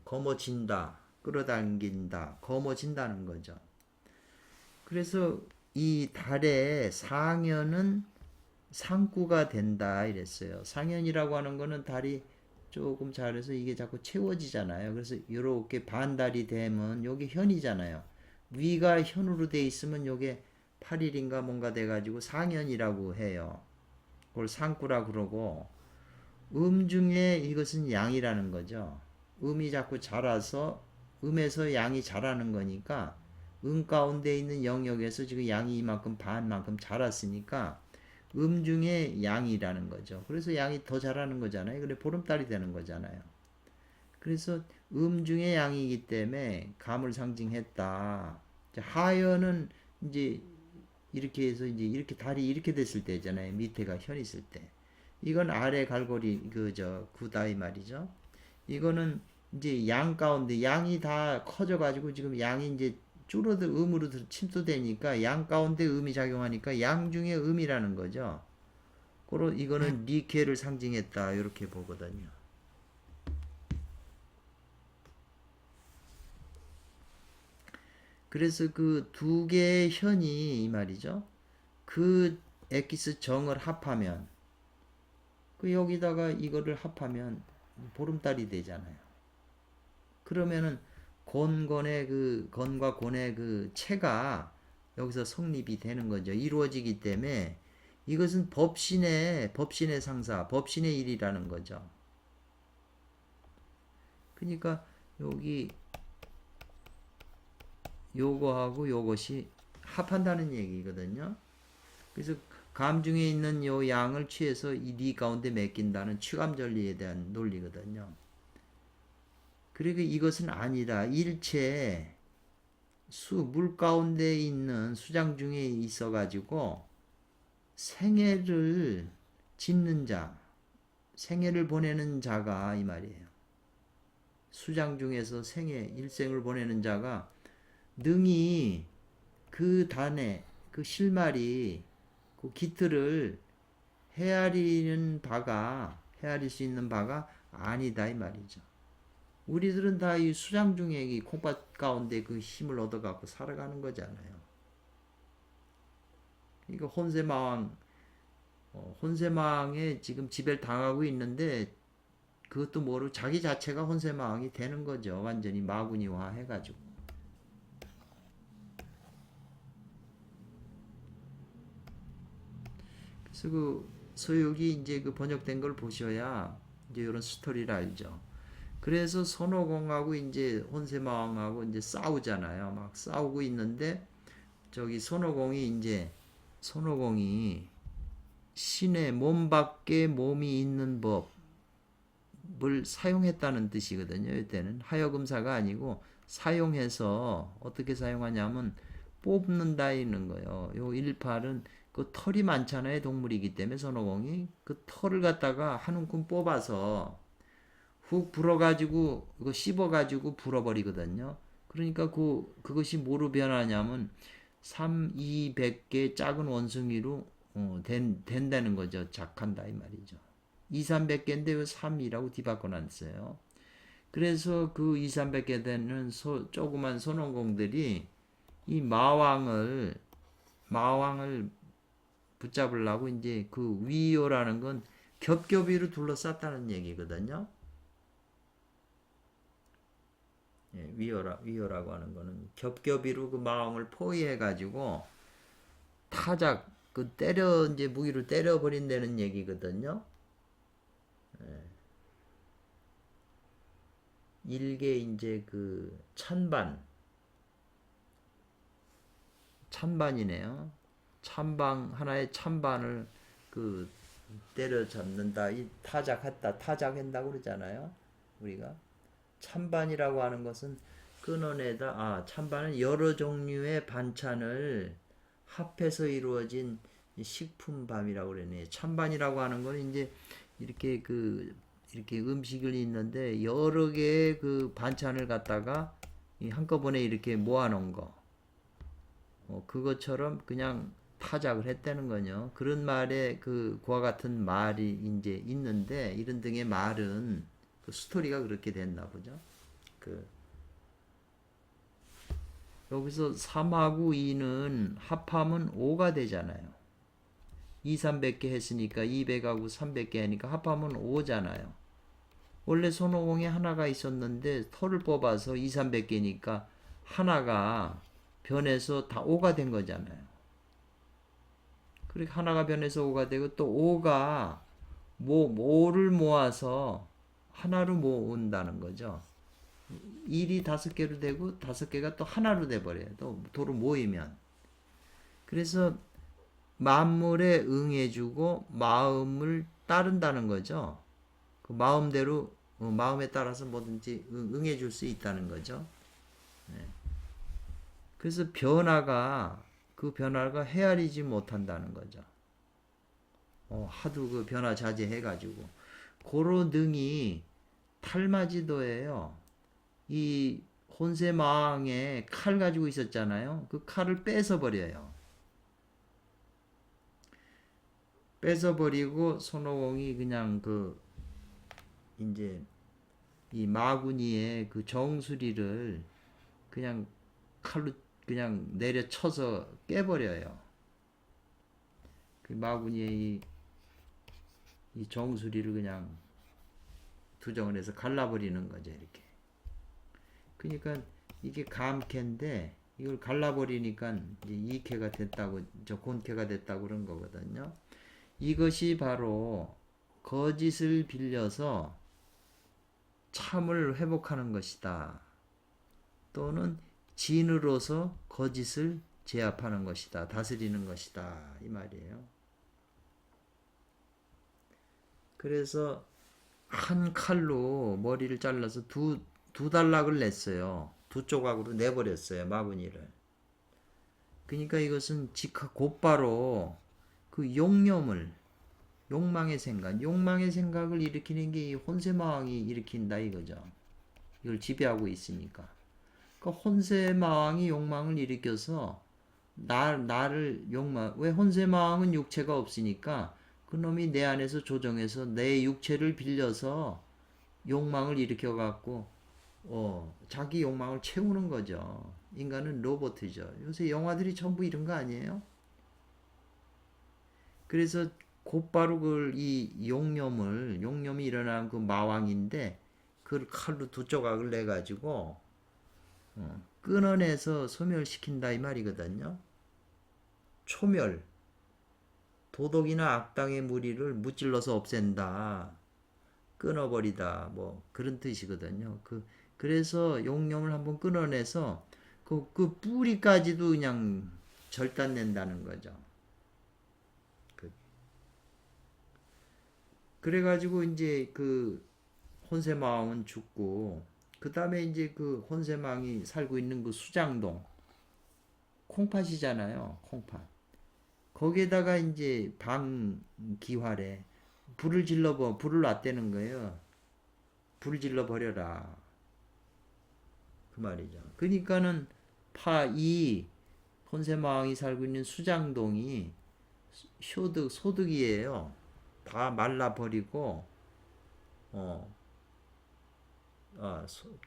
거머쥔다, 끌어당긴다, 거머쥔다는 거죠. 그래서 이 달의 상현은 상구가 된다 이랬어요. 상현이라고 하는 거는 달이 조금 자라서 이게 자꾸 채워지잖아요. 그래서 이렇게 반달이 되면 요게 현이잖아요. 위가 현으로 돼 있으면 요게 8일인가 뭔가 돼가지고 상현이라고 해요. 그걸 상구라 그러고 중에 이것은 양이라는 거죠. 음이 자꾸 자라서 음에서 양이 자라는 거니까 음 가운데 있는 영역에서 지금 양이 이만큼 반만큼 자랐으니까 음 중에 양이라는 거죠. 그래서 양이 더 자라는 거잖아요. 그래 보름달이 되는 거잖아요. 그래서 음 중에 양이기 때문에 감을 상징했다. 하연은 이제 이렇게 해서 이제 이렇게 달이 이렇게 됐을 때잖아요. 밑에가 현 있을 때. 이건 아래 갈고리 그저 구다 이 말이죠. 이거는 이제 양 가운데 양이 다 커져 가지고 지금 양이 이제 줄어들 음으로 침투되니까 양 가운데 음이 작용하니까 양 중에 음이라는 거죠. 그로 이거는 니케를 상징했다 이렇게 보거든요. 그래서 그 두 개의 현이 이 말이죠. 그 엑기스 정을 합하면 그 여기다가 이거를 합하면 보름달이 되잖아요. 그러면은 곤곤의 그 건과 곤의 그 체가 여기서 성립이 되는 거죠. 이루어지기 때문에 이것은 법신의 상사, 법신의 일이라는 거죠. 그러니까 여기 요거하고 요것이 합한다는 얘기거든요. 그래서 감 중에 있는 요 양을 취해서 이 니 가운데 맡긴다는 취감 전리에 대한 논리거든요. 그리고 이것은 아니라 일체 물 가운데 있는 수장 중에 있어 가지고 생애를 짓는 자, 생애를 보내는 자가 이 말이에요. 수장 중에서 일생을 보내는 자가 능히 그 단에 그 실말이 그 기틀을 헤아릴 수 있는 바가 아니다 이 말이죠. 우리들은 다 이 수장 중에 이 콩밭 가운데 그 힘을 얻어갖고 살아가는 거잖아요. 그러니까 혼세마왕에 지금 지배를 당하고 있는데 그것도 모르고 자기 자체가 혼세마왕이 되는 거죠. 완전히 마구니화 해가지고. 그래서 그 서역이 이제 그 번역된 걸 보셔야 이제 이런 스토리를 알죠. 그래서 손오공하고 이제 혼세마왕하고 이제 싸우잖아요. 막 싸우고 있는데 저기 손오공이 신의 몸 밖에 몸이 있는 법을 사용했다는 뜻이거든요. 이때는 하여금사가 아니고 사용해서 어떻게 사용하냐면 뽑는다 있는 거예요. 요 일팔은 그 털이 많잖아요. 동물이기 때문에 손오공이 그 털을 갖다가 한 움큼 뽑아서 훅 불어가지고 이거 씹어가지고 불어버리거든요. 그러니까 그것이 뭐로 변하냐면 3, 2, 100개 작은 원숭이로 된다는 거죠. 작한다 이 말이죠. 2, 300개인데 3이라고 뒤바꿔놨어요. 그래서 그 2, 300개 되는 조그만 손원공들이 이 마왕을 붙잡으려고 이제 그 위요라는 건 겹겹이로 둘러쌌다는 얘기거든요. 예, 위요라고 하는 거는 겹겹이로 그 마왕을 포위해가지고 타작 이제 무기로 때려버린다는 얘기거든요. 예. 일개 이제 그 찬반이네요. 하나의 찬반을 그 때려잡는다. 이 타작한다고 그러잖아요. 우리가 찬반이라고 하는 것은 끊어내다. 찬반은 여러 종류의 반찬을 합해서 이루어진 식품밤이라고 그러네. 찬반이라고 하는 건 이제 이렇게 이렇게 음식을 있는데 여러 개의 그 반찬을 갖다가 한꺼번에 이렇게 모아놓은 거. 그것처럼 그냥 타작을 했다는 거죠. 그런 말에 그와 같은 말이 이제 있는데 이런 등의 말은 그 스토리가 그렇게 됐나 보죠. 여기서 3하고 2는 합하면 5가 되잖아요. 2, 300개 했으니까 200하고 300개 하니까 합하면 5잖아요. 원래 손오공에 하나가 있었는데 털을 뽑아서 2, 300개니까 하나가 변해서 다 5가 된 거잖아요. 그렇게 하나가 변해서 5가 되고 또 5가 5를 모아서 하나로 모은다는 거죠. 일이 5개로 되고 5개가 또 하나로 돼 버려요. 또 도로 모이면. 그래서 만물에 응해주고 마음을 따른다는 거죠. 그 마음대로 마음에 따라서 뭐든지 응해줄 수 있다는 거죠. 네. 그래서 그 변화가 헤아리지 못한다는 거죠. 하도 그 변화 자제해가지고 고로 능이 탈마지도예요. 이 혼세마왕에 칼 가지고 있었잖아요. 그 칼을 뺏어 버려요. 뺏어 버리고 손오공이 그냥 이제 이 마구니의 그 정수리를 그냥 칼로 그냥 내려쳐서 깨버려요. 그 마구니의 이 정수리를 그냥 두정을 해서 갈라버리는 거죠, 이렇게. 그러니까 이게 감캐인데 이걸 갈라버리니까 이제 이캐가 됐다고, 곤캐가 됐다고 그런 거거든요. 이것이 바로 거짓을 빌려서 참을 회복하는 것이다. 또는 진으로서 거짓을 제압하는 것이다. 다스리는 것이다. 이 말이에요. 그래서 한 칼로 머리를 잘라서 두 단락을 냈어요. 두 조각으로 내버렸어요. 마구니를. 그러니까 이것은 곧바로 그 욕망의 생각을 일으키는 게 이 혼세마왕이 일으킨다 이거죠. 이걸 지배하고 있으니까. 그러니까 혼세마왕이 욕망을 일으켜서 나를 왜 혼세마왕은 육체가 없으니까 그놈이 내 안에서 조정해서 내 육체를 빌려서 욕망을 일으켜 갖고 자기 욕망을 채우는 거죠. 인간은 로봇이죠. 요새 영화들이 전부 이런 거 아니에요? 그래서 곧바로 이 용념이 일어난 그 마왕인데 그걸 칼로 두 조각을 내 가지고 끊어내서 소멸시킨다 이 말이거든요. 초멸, 도덕이나 악당의 무리를 무찔러서 없앤다, 끊어버리다, 뭐 그런 뜻이거든요. 그래서 용념을 한번 끊어내서 그 뿌리까지도 그냥 절단낸다는 거죠. 그래가지고 이제 그 혼세마왕은 죽고 그 다음에 이제 그 혼세마왕이 살고 있는 그 수장동 콩팥이잖아요. 콩팥. 거기에다가 이제 방기활에 불을 놨다는 거예요. 불을 질러 버려라. 그 말이죠. 그러니까는 이 혼세마왕이 살고 있는 수장동이 소득이에요. 다 말라버리고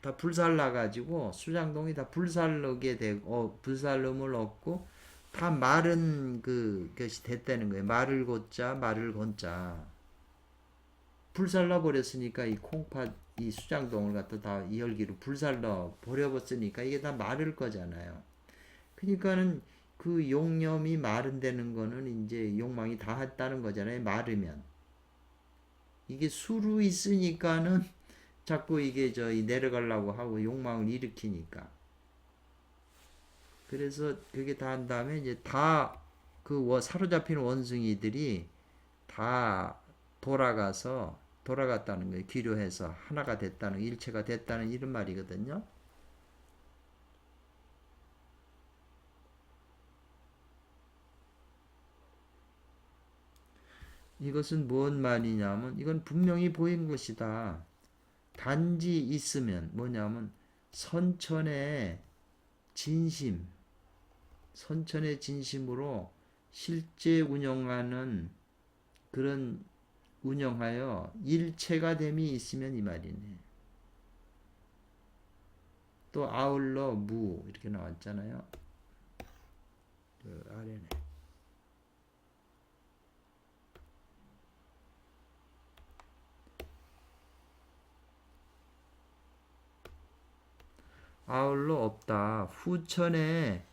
다 불살라가지고 수장동이 다 불살르게 되고 불살름을 얻고 다 마른 것이 됐다는 거예요. 말을 걷자 말을 건자 불살라 버렸으니까 이 콩팥 이 수장동을 갖다 다 이 열기로 불살라 버려버렸으니까 이게 다 마를 거잖아요. 그러니까는 그 용념이 마른다는 거는 이제 욕망이 다 했다는 거잖아요. 마르면 이게 수로 있으니까는 자꾸 이게 내려가려고 하고 욕망을 일으키니까. 그래서 그게 다 한 다음에 이제 다 그 사로잡힌 원숭이들이 다 돌아갔다는 거예요. 귀료해서 하나가 됐다는, 일체가 됐다는 이런 말이거든요. 이것은 뭔 말이냐면 이건 분명히 보인 것이다. 단지 있으면 뭐냐면 선천의 진심으로 실제 운영하여 일체가 됨이 있으면 이 말이네. 또 아울러 무 이렇게 나왔잖아요. 아래네. 아울러 없다. 후천에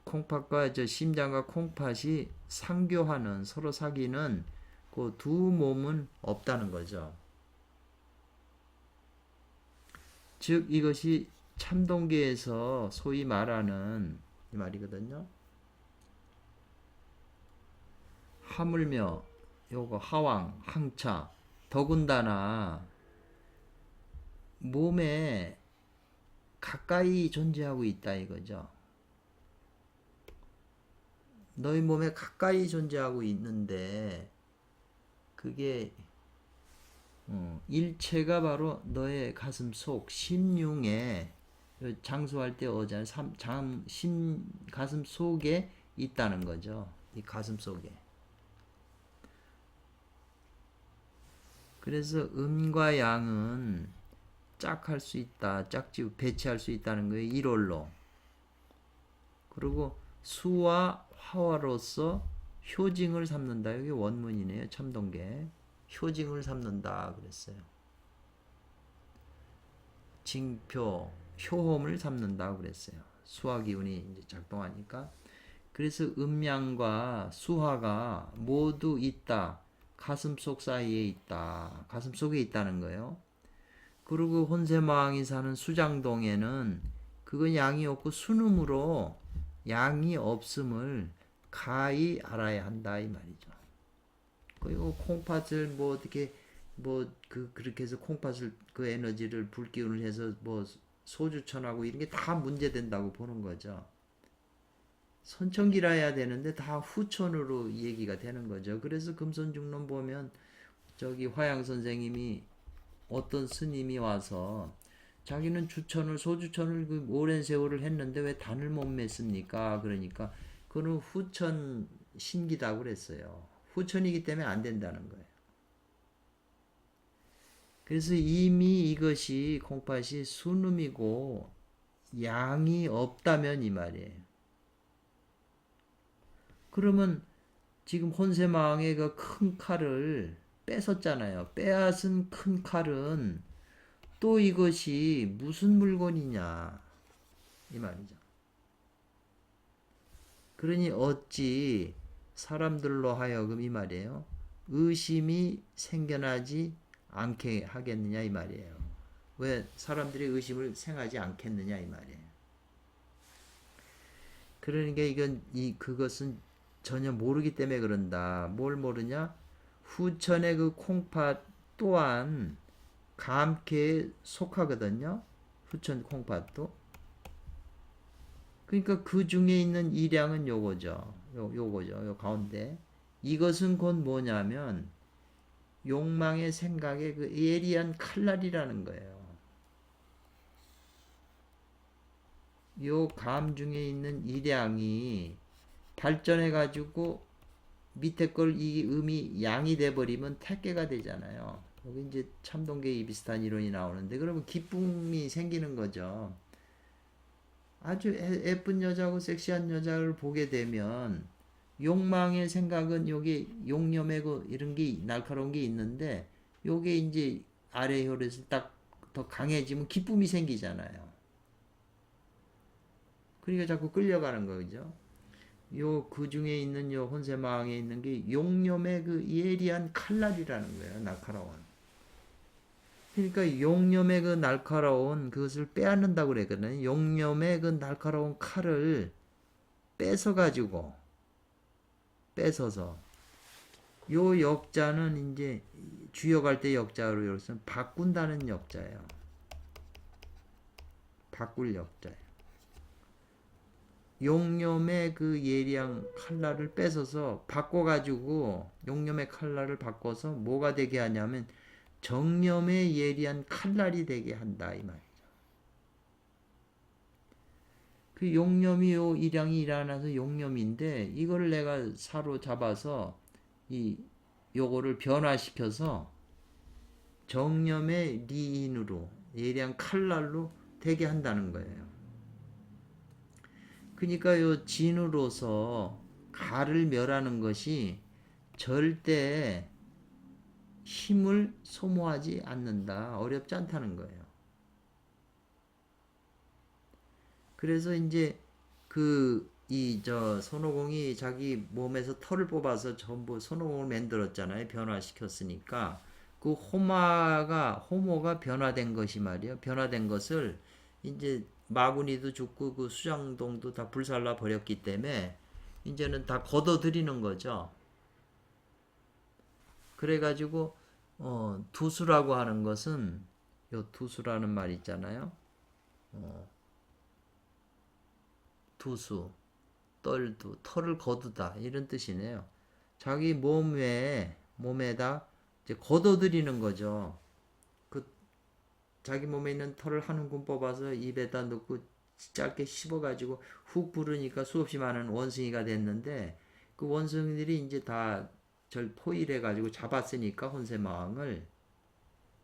콩팥과 심장과 콩팥이 상교하는 서로 사귀는 그 두 몸은 없다는 거죠. 즉 이것이 참동계에서 소위 말하는 이 말이거든요. 하물며 요거 하왕, 항차, 더군다나 몸에 가까이 존재하고 있다 이거죠. 너희 몸에 가까이 존재하고 있는데 그게 일체가 바로 너의 가슴 속 심융에 장수할 때 어제 가슴 속에 있다는 거죠. 이 가슴 속에. 그래서 음과 양은 짝할 수 있다. 짝지 배치할 수 있다는 거예요. 일월로. 그리고 수와 화화로서 효징을 삼는다. 여기 원문이네요. 참동계. 효징을 삼는다 그랬어요. 징표, 효험을 삼는다 그랬어요. 수화 기운이 이제 작동하니까. 그래서 음양과 수화가 모두 있다. 가슴 속 사이에 있다. 가슴 속에 있다는 거예요. 그리고 혼세마왕이 사는 수장동에는 그건 양이 없고 순음으로 양이 없음을 가히 알아야 한다 이 말이죠. 그리고 콩팥을 뭐 어떻게 그렇게 해서 콩팥을 그 에너지를 불기운을 해서 뭐 소주천하고 이런 게 다 문제된다고 보는 거죠. 선천기라 해야 되는데 다 후천으로 얘기가 되는 거죠. 그래서 금손중론 보면 저기 화양 선생님이 어떤 스님이 와서 자기는 주천을 소주천을 그 오랜 세월을 했는데 왜 단을 못 맺습니까? 그러니까 그는 후천 신기다 그랬어요. 후천이기 때문에 안 된다는 거예요. 그래서 이미 이것이 콩팥이 순음이고 양이 없다면 이 말이에요. 그러면 지금 혼세마왕의 그 큰 칼을 뺏었잖아요. 빼앗은 큰 칼은 또 이것이 무슨 물건이냐 이 말이죠. 그러니 어찌 사람들로 하여금 이 말이에요. 의심이 생겨나지 않게 하겠느냐 이 말이에요. 왜 사람들이 의심을 생하지 않겠느냐 이 말이에요. 그러니까 그것은 전혀 모르기 때문에 그런다. 뭘 모르냐? 후천의 그 콩팥 또한 감캐에 속하거든요. 후천 콩팥도. 그러니까 그 중에 있는 일양은 요거죠. 요거죠. 요 가운데. 이것은 곧 뭐냐면 욕망의 생각의 그 예리한 칼날이라는 거예요. 요 감 중에 있는 일양이 발전해 가지고 밑에 걸 이 음이 양이 돼 버리면 택계가 되잖아요. 여기 이제 참동계의 비슷한 이론이 나오는데 그러면 기쁨이 생기는 거죠. 아주 예쁜 여자고 섹시한 여자를 보게 되면 욕망의 생각은 여기 용념의 그 이런 게 날카로운 게 있는데 요게 이제 아래 혈에서 딱 더 강해지면 기쁨이 생기잖아요. 그러니까 자꾸 끌려가는 거죠. 요 그 중에 있는 요 혼세마왕에 있는 게 용념의 그 예리한 칼날이라는 거예요. 날카로운. 그러니까 용념의 그 날카로운 그것을 빼앗는다고 그랬거든요. 용념의 그 날카로운 칼을 뺏어서 요 역자는 이제 주역할 때 역자로 여기서 바꾼다는 역자예요. 바꿀 역자예요. 용념의 그 예리한 칼날을 뺏어서 바꿔가지고 용념의 칼날을 바꿔서 뭐가 되게 하냐면 정념의 예리한 칼날이 되게 한다 이 말이죠. 그 용념이 요 일양이 일어나서 용념인데 이거를 내가 사로잡아서 요거를 변화시켜서 정념의 리인으로 예리한 칼날로 되게 한다는 거예요. 그러니까 요 진으로서 가를 멸하는 것이 절대 힘을 소모하지 않는다. 어렵지 않다는 거예요. 그래서 이제 손오공이 자기 몸에서 털을 뽑아서 전부 손오공을 만들었잖아요. 변화시켰으니까 그 호모가 변화된 것이 말이에요. 변화된 것을 이제 마구니도 죽고 그 수장동도 다 불살라 버렸기 때문에 이제는 다 걷어들이는 거죠. 그래가지고 두수라고 하는 것은 요 두수라는 말 있잖아요. 두수, 떨두, 털을 거두다 이런 뜻이네요. 자기 몸에다 이제 걷어들이는 거죠. 그 자기 몸에 있는 털을 한 움큼 뽑아서 입에다 넣고 짧게 씹어가지고 훅 부르니까 수없이 많은 원숭이가 됐는데 그 원숭이들이 이제 다 절 포위해가지고 잡았으니까 혼세마왕을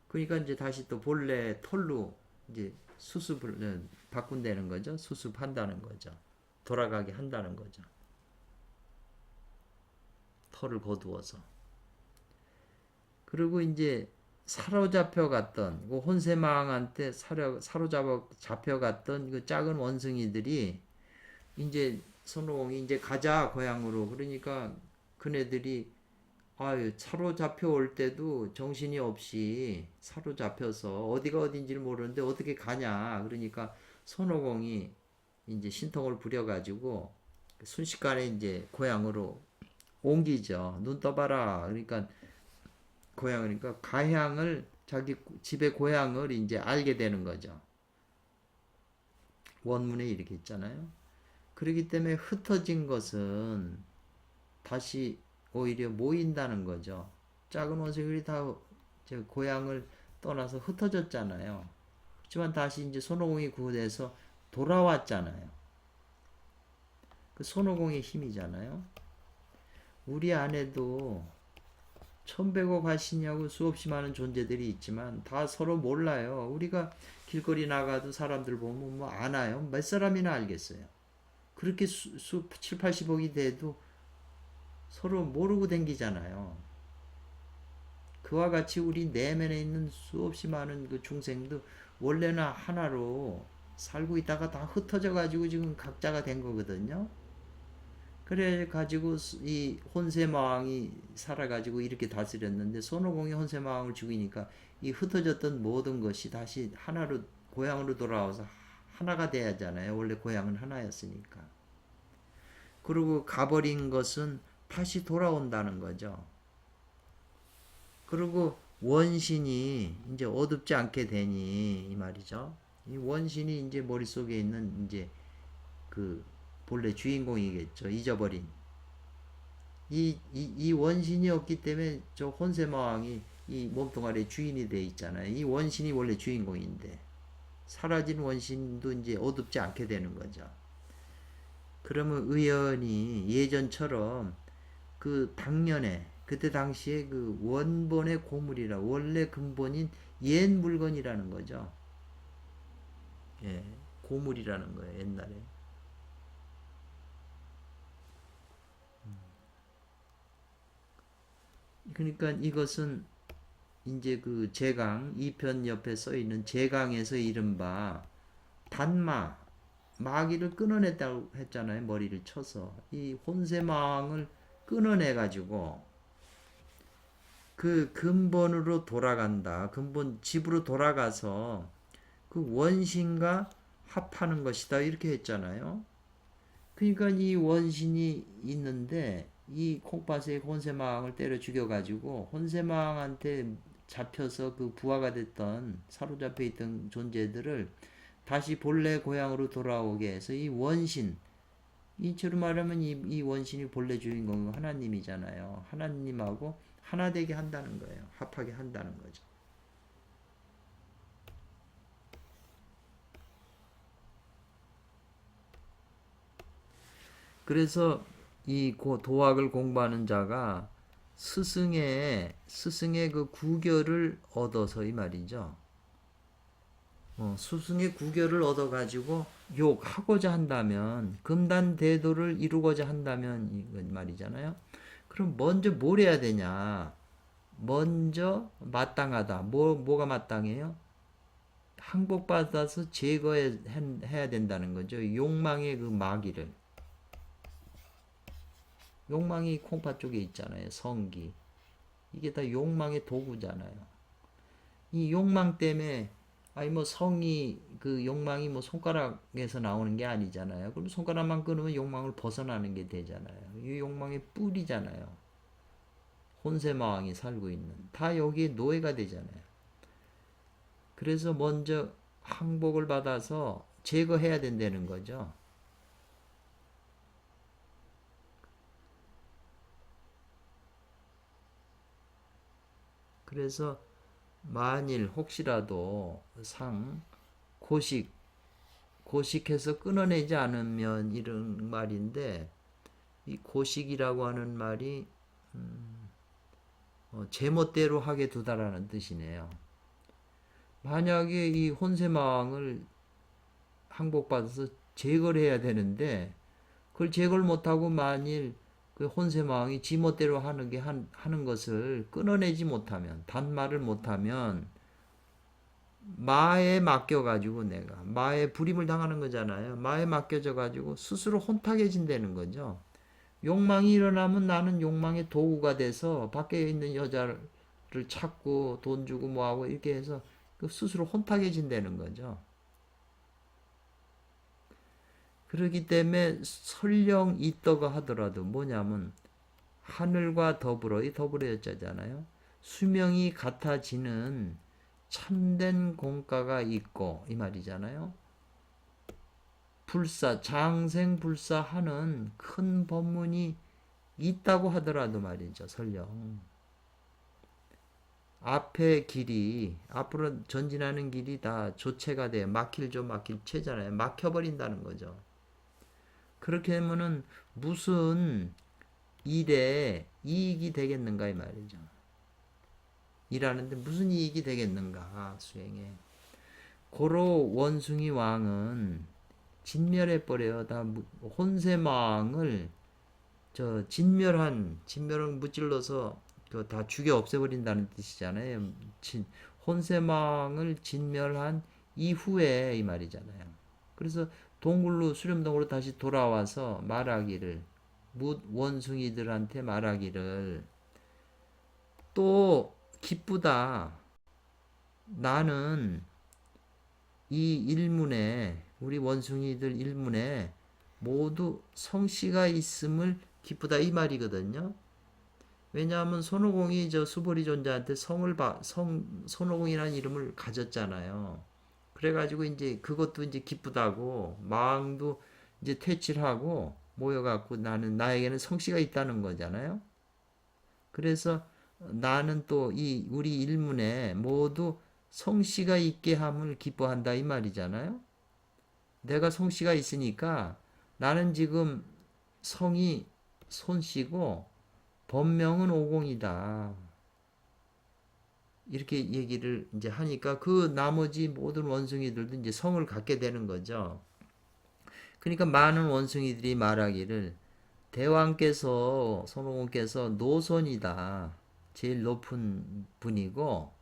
그러니까 이제 다시 또 본래 털로 이제 수습을 바꾼다는 거죠. 수습한다는 거죠. 돌아가게 한다는 거죠. 털을 거두어서. 그리고 이제 사로잡혀갔던 그 혼세마왕한테 사로잡혀갔던 그 작은 원숭이들이 이제 손오공이 이제 가자 고향으로 그러니까 그네들이 아유 사로잡혀 올 때도 정신이 없이 사로잡혀서 어디가 어딘지를 모르는데 어떻게 가냐 그러니까 손오공이 이제 신통을 부려가지고 순식간에 이제 고향으로 옮기죠. 눈 떠봐라. 그러니까 고향이니까 가향을 자기 집의 고향을 이제 알게 되는 거죠. 원문에 이렇게 있잖아요. 그렇기 때문에 흩어진 것은 다시 오히려 모인다는 거죠. 작은 원숭이들이 다 고향을 떠나서 흩어졌잖아요. 그렇지만 다시 이제 손오공이 구해서 돌아왔잖아요. 그 손오공의 힘이잖아요. 우리 안에도 천백억 하시냐고 수없이 많은 존재들이 있지만 다 서로 몰라요. 우리가 길거리 나가도 사람들 보면 뭐 아나요? 몇 사람이나 알겠어요. 그렇게 7, 80억이 돼도 서로 모르고 댕기잖아요. 그와 같이 우리 내면에 있는 수없이 많은 그 중생도 원래는 하나로 살고 있다가 다 흩어져 가지고 지금 각자가 된 거거든요. 그래 가지고 이 혼세마왕이 살아가지고 이렇게 다스렸는데 손오공이 혼세마왕을 죽이니까 이 흩어졌던 모든 것이 다시 하나로 고향으로 돌아와서 하나가 돼야 하잖아요. 원래 고향은 하나였으니까. 그리고 가버린 것은 다시 돌아온다는 거죠. 그리고 원신이 이제 어둡지 않게 되니 이 말이죠. 이 원신이 이제 머릿속에 있는 이제 그 본래 주인공이겠죠. 잊어버린. 이 원신이 없기 때문에 저 혼세마왕이 이 몸뚱아리의 주인이 돼 있잖아요. 이 원신이 원래 주인공인데 사라진 원신도 이제 어둡지 않게 되는 거죠. 그러면 의연이 예전처럼 그 당년에 그때 당시에 그 원본의 고물이라 원래 근본인 옛 물건이라는 거죠. 예, 고물이라는 거예요. 옛날에. 그러니까 이것은 이제 그 제강 2편 옆에 써 있는 제강에서 이른바 단마 마귀를 끊어냈다고 했잖아요. 머리를 쳐서 이 혼세마왕을 끊어내 가지고 그 근본으로 돌아간다. 근본 집으로 돌아가서 그 원신과 합하는 것이다. 이렇게 했잖아요. 그러니까 이 원신이 있는데 이 콩팥에 혼세마왕을 때려 죽여가지고 혼세마왕한테 잡혀서 그 부하가 됐던 사로잡혀 있던 존재들을 다시 본래 고향으로 돌아오게 해서 이 원신 이처럼 말하면 이 원신이 본래 주인공은 하나님이잖아요. 하나님하고 하나 되게 한다는 거예요. 합하게 한다는 거죠. 그래서 이 도학을 공부하는 자가 스승의 그 구결을 얻어서 이 말이죠. 스승의 구결을 얻어가지고 욕하고자 한다면 금단대도를 이루고자 한다면 이 말이잖아요. 그럼 먼저 뭘 해야 되냐? 먼저 마땅하다. 뭐가 마땅해요? 항복받아서 제거해야 된다는 거죠. 욕망의 그 마귀를. 욕망이 콩팥 쪽에 있잖아요. 성기. 이게 다 욕망의 도구잖아요. 이 욕망 때문에 아니 뭐 성이 그 욕망이 뭐 손가락에서 나오는 게 아니잖아요. 그럼 손가락만 끊으면 욕망을 벗어나는 게 되잖아요. 이 욕망의 뿌리잖아요. 혼세마왕이 살고 있는 다 여기에 노예가 되잖아요. 그래서 먼저 항복을 받아서 제거해야 된다는 거죠. 그래서 만일 혹시라도 고식해서 끊어내지 않으면 이런 말인데, 이 고식이라고 하는 말이 제멋대로 하게 두다라는 뜻이네요. 만약에 이 혼세마왕을 항복받아서 제거를 해야 되는데 그걸 제거를 못하고 만일 그 혼세마왕이 지멋대로 하는 것을 끊어내지 못하면, 단말을 못하면 마에 맡겨가지고 내가 마에 불임을 당하는 거잖아요. 마에 맡겨져가지고 스스로 혼탁해진다는 거죠. 욕망이 일어나면 나는 욕망의 도구가 돼서 밖에 있는 여자를 찾고 돈 주고 뭐하고 이렇게 해서 그 스스로 혼탁해진다는 거죠. 그렇기 때문에 설령 있다고 하더라도 뭐냐면 하늘과 더불어, 이 더불어였잖아요. 수명이 같아지는 참된 공가가 있고 이 말이잖아요. 장생불사하는 큰 법문이 있다고 하더라도 말이죠. 설령 앞에 길이, 앞으로 전진하는 길이 다 조체가 돼 막힐체잖아요. 막혀버린다는 거죠. 그렇게 되면은 무슨 일에 이익이 되겠는가 이 말이죠. 일하는데 무슨 이익이 되겠는가 수행에. 고로 원숭이 왕은 진멸해 버려요. 다 혼세망을 진멸을 무찔러서 다 죽여 없애버린다는 뜻이잖아요. 혼세망을 진멸한 이후에 이 말이잖아요. 그래서 수렴동으로 다시 돌아와서 말하기를, 원숭이들한테 말하기를, 또 기쁘다. 나는 이 일문에, 우리 원숭이들 일문에 모두 성씨가 있음을 기쁘다 이 말이거든요. 왜냐하면 손오공이 수보리 존자한테 손오공이라는 이름을 가졌잖아요. 그래가지고 이제 그것도 이제 기쁘다고 마왕도 이제 퇴치하고 모여갖고 나에게는 성씨가 있다는 거잖아요. 그래서 나는 또 우리 일문에 모두 성씨가 있게 함을 기뻐한다 이 말이잖아요. 내가 성씨가 있으니까 나는 지금 성이 손씨고 본명은 오공이다. 이렇게 얘기를 이제 하니까 그 나머지 모든 원숭이들도 이제 성을 갖게 되는 거죠. 그러니까 많은 원숭이들이 말하기를 대왕께서, 손오공께서 노손이다. 제일 높은 분이고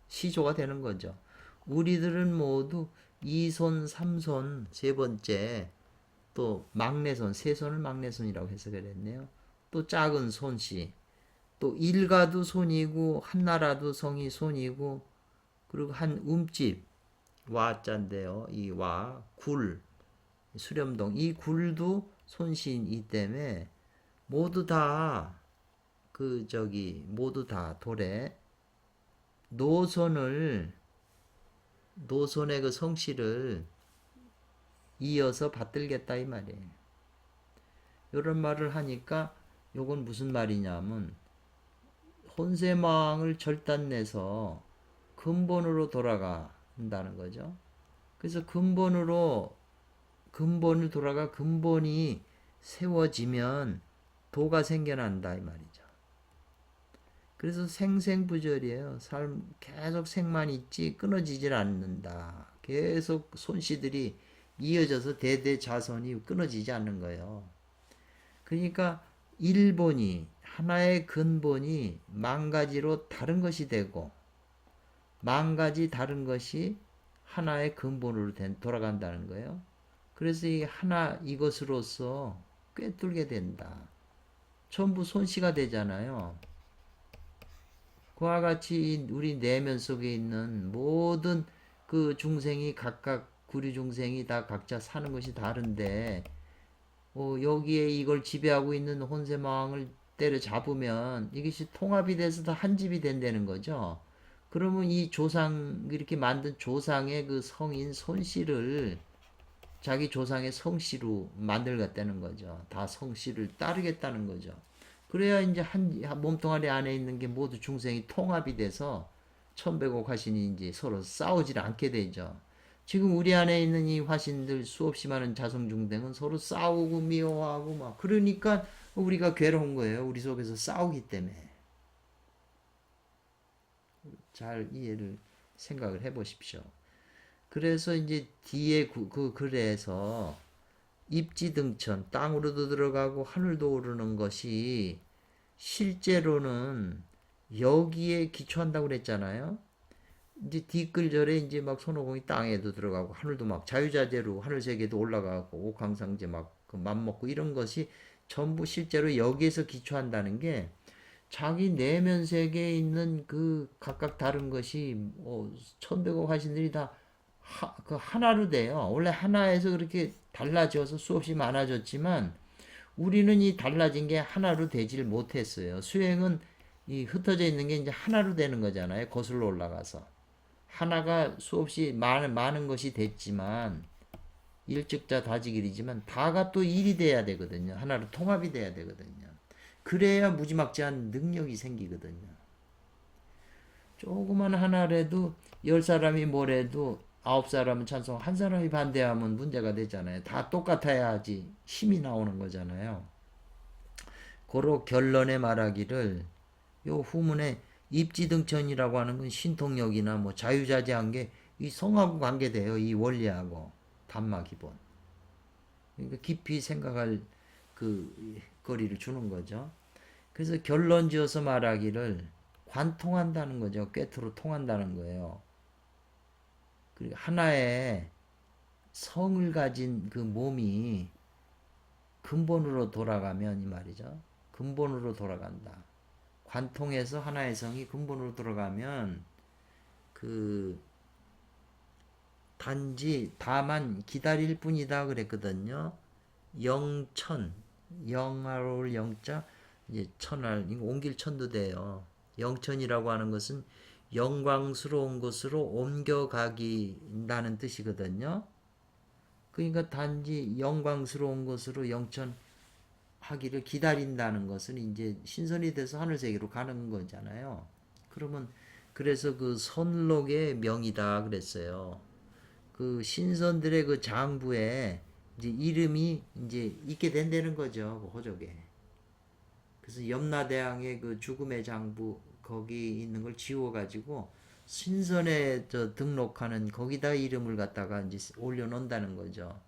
시조가 되는 거죠. 우리들은 모두 이손, 삼손, 세 번째, 또 막내손, 세 손을 막내손이라고 해석을 했네요. 또 작은 손씨, 또 일가도 손이고 한나라도 성이 손이고, 그리고 한 움집 와자인데요. 이 와, 수렴동 이 굴도 손씨이기 때문에 모두 다 모두 다 돌에 노손의 그 성씨를 이어서 받들겠다 이 말이에요. 이런 말을 하니까 요건 무슨 말이냐면 혼세망을 절단내서 근본으로 돌아간다는 거죠. 그래서 근본을 돌아가 근본이 세워지면 도가 생겨난다 이 말이죠. 그래서 생생부절이에요. 삶 계속 생만 있지 끊어지질 않는다. 계속 손씨들이 이어져서 대대자손이 끊어지지 않는 거예요. 그러니까 하나의 근본이 만가지로 다른 것이 되고 만가지 다른 것이 하나의 근본으로 돌아간다는 거예요. 그래서 이것으로서 꿰뚫게 된다. 전부 손씨가 되잖아요. 그와 같이 우리 내면 속에 있는 모든 그 중생이 각각 구류 중생이 다 각자 사는 것이 다른데 여기에 이걸 지배하고 있는 혼세마왕을 때려잡으면 이것이 통합이 돼서 다 한 집이 된다는 거죠. 그러면 이 조상 이렇게 만든 조상의 그 성인 손씨를 자기 조상의 성씨로 만들겠다는 거죠. 다 성씨를 따르겠다는 거죠. 그래야 이제 한 몸뚱아리 안에 있는 게 모두 중생이 통합이 돼서 천백억 화신이 이제 서로 싸우질 않게 되죠. 지금 우리 안에 있는 이 화신들 수없이 많은 자성중생은 서로 싸우고 미워하고 막 그러니까 우리가 괴로운 거예요. 우리 속에서 싸우기 때문에. 잘 이해를 생각을 해 보십시오. 그래서 이제 뒤에 그 글에서 입지등천 땅으로도 들어가고 하늘도 오르는 것이 실제로는 여기에 기초한다고 그랬잖아요. 이제 뒷글절에 이제 막 손오공이 땅에도 들어가고 하늘도 막 자유자재로 하늘 세계도 올라가고 옥황상제 막 그 맘먹고 이런 것이 전부 실제로 여기에서 기초한다는 게 자기 내면 세계에 있는 그 각각 다른 것이 천백억 화신들이 다 그 하나로 돼요. 원래 하나에서 그렇게 달라져서 수없이 많아졌지만 우리는 이 달라진 게 하나로 되질 못했어요. 수행은 이 흩어져 있는 게 이제 하나로 되는 거잖아요. 거슬러 올라가서. 하나가 수없이 많은 것이 됐지만 일즉자 다지길이지만 다가 또 일이 돼야 되거든요. 하나로 통합이 돼야 되거든요. 그래야 무지막지한 능력이 생기거든요. 조그만 하나라도 10사람이 뭐래도 9사람은 찬성, 한 사람이 반대하면 문제가 되잖아요. 다 똑같아야지 힘이 나오는 거잖아요. 고로 결론에 말하기를 요 후문에 입지등천이라고 하는 건 신통력이나 뭐 자유자재한 게 이 성하고 관계돼요. 이 원리하고 단마 기본. 그러니까 깊이 생각할 그 거리를 주는 거죠. 그래서 결론 지어서 말하기를 관통한다는 거죠. 꿰트로 통한다는 거예요. 그리고 하나의 성을 가진 그 몸이 근본으로 돌아가면 이 말이죠. 근본으로 돌아간다. 관통해서 하나의 성이 근본으로 돌아가면 그 단지 다만 기다릴 뿐이다 그랬거든요. 영천 영화로울 영자 이제 천할 이거 옮길 천도 돼요. 영천이라고 하는 것은 영광스러운 곳으로 옮겨가긴다는 뜻이거든요. 그러니까 단지 영광스러운 곳으로 영천하기를 기다린다는 것은 이제 신선이 돼서 하늘세계로 가는 거잖아요. 그러면 그래서 그 선록의 명이다 그랬어요. 그 신선들의 그 장부에 이제 이름이 이제 있게 된다는 거죠. 그 호족에. 그래서 염라대왕의 그 죽음의 장부 거기 있는 걸 지워가지고 신선에 등록하는 거기다 이름을 갖다가 이제 올려놓는다는 거죠.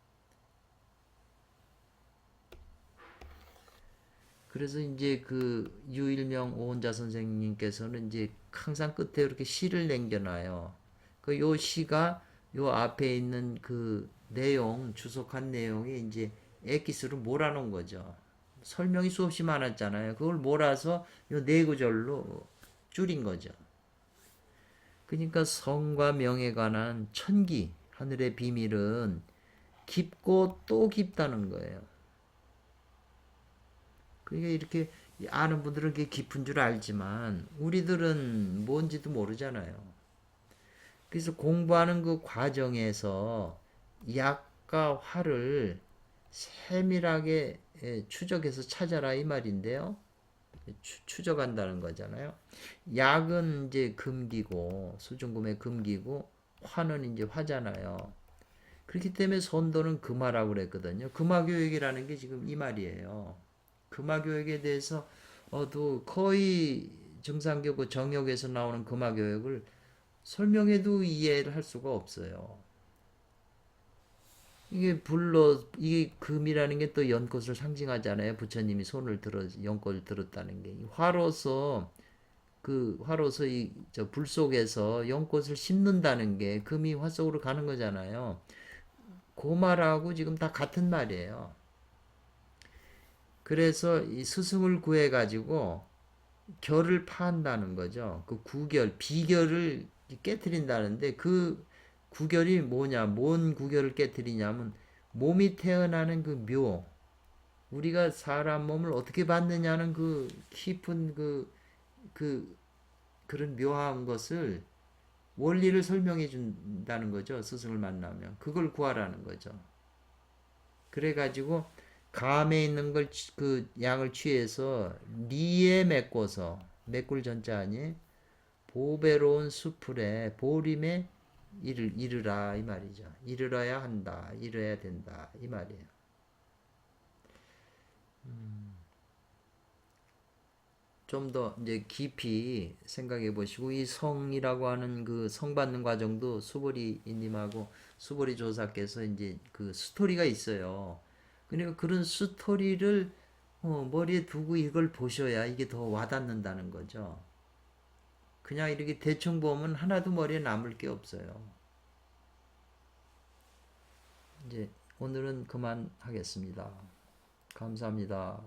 그래서 이제 그 유일명 오은자 선생님께서는 이제 항상 끝에 이렇게 시를 남겨놔요. 그 요 시가 요 앞에 있는 그 내용, 주석한 내용이 이제 엑기스로 몰아놓은 거죠. 설명이 수없이 많았잖아요. 그걸 몰아서 요 네 구절로 줄인 거죠. 그러니까 성과 명에 관한 천기, 하늘의 비밀은 깊고 또 깊다는 거예요. 그러니까 이렇게 아는 분들은 그게 깊은 줄 알지만 우리들은 뭔지도 모르잖아요. 그래서 공부하는 그 과정에서 약과 화를 세밀하게 추적해서 찾아라 이 말인데요. 추적한다는 거잖아요. 약은 이제 금기고 수중금의 금기고 화는 이제 화잖아요. 그렇기 때문에 선도는 금화라고 그랬거든요. 금화교육이라는 게 지금 이 말이에요. 금화교육에 대해서 또 거의 정상교구 정역에서 나오는 금화교육을 설명해도 이해를 할 수가 없어요. 이게 이게 금이라는 게 또 연꽃을 상징하잖아요. 부처님이 손을 들어 연꽃을 들었다는 게 화로서 이 불 속에서 연꽃을 심는다는 게 금이 화 속으로 가는 거잖아요. 그 말하고 지금 다 같은 말이에요. 그래서 이 스승을 구해 가지고 결을 파한다는 거죠. 그 구결, 비결을 깨뜨린다는데 그 구결이 뭐냐? 뭔 구결을 깨뜨리냐면 몸이 태어나는 그 묘, 우리가 사람 몸을 어떻게 받느냐는 그 깊은 그 그런 묘한 것을 원리를 설명해 준다는 거죠. 스승을 만나면 그걸 구하라는 거죠. 그래가지고 감에 있는 걸 그 양을 취해서 리에 메꿔서 메꿀 전자 아니 보배로운 수풀에 보림에 이르라 이 말이죠. 이르러야 한다. 이르러야 된다 이 말이에요. 좀 더 이제 깊이 생각해 보시고 이 성이라고 하는 그 성 받는 과정도 수보리님하고 수보리 조사께서 이제 그 스토리가 있어요. 그러니까 그런 스토리를 머리에 두고 이걸 보셔야 이게 더 와닿는다는 거죠. 그냥 이렇게 대충 보면 하나도 머리에 남을 게 없어요. 이제 오늘은 그만하겠습니다. 감사합니다.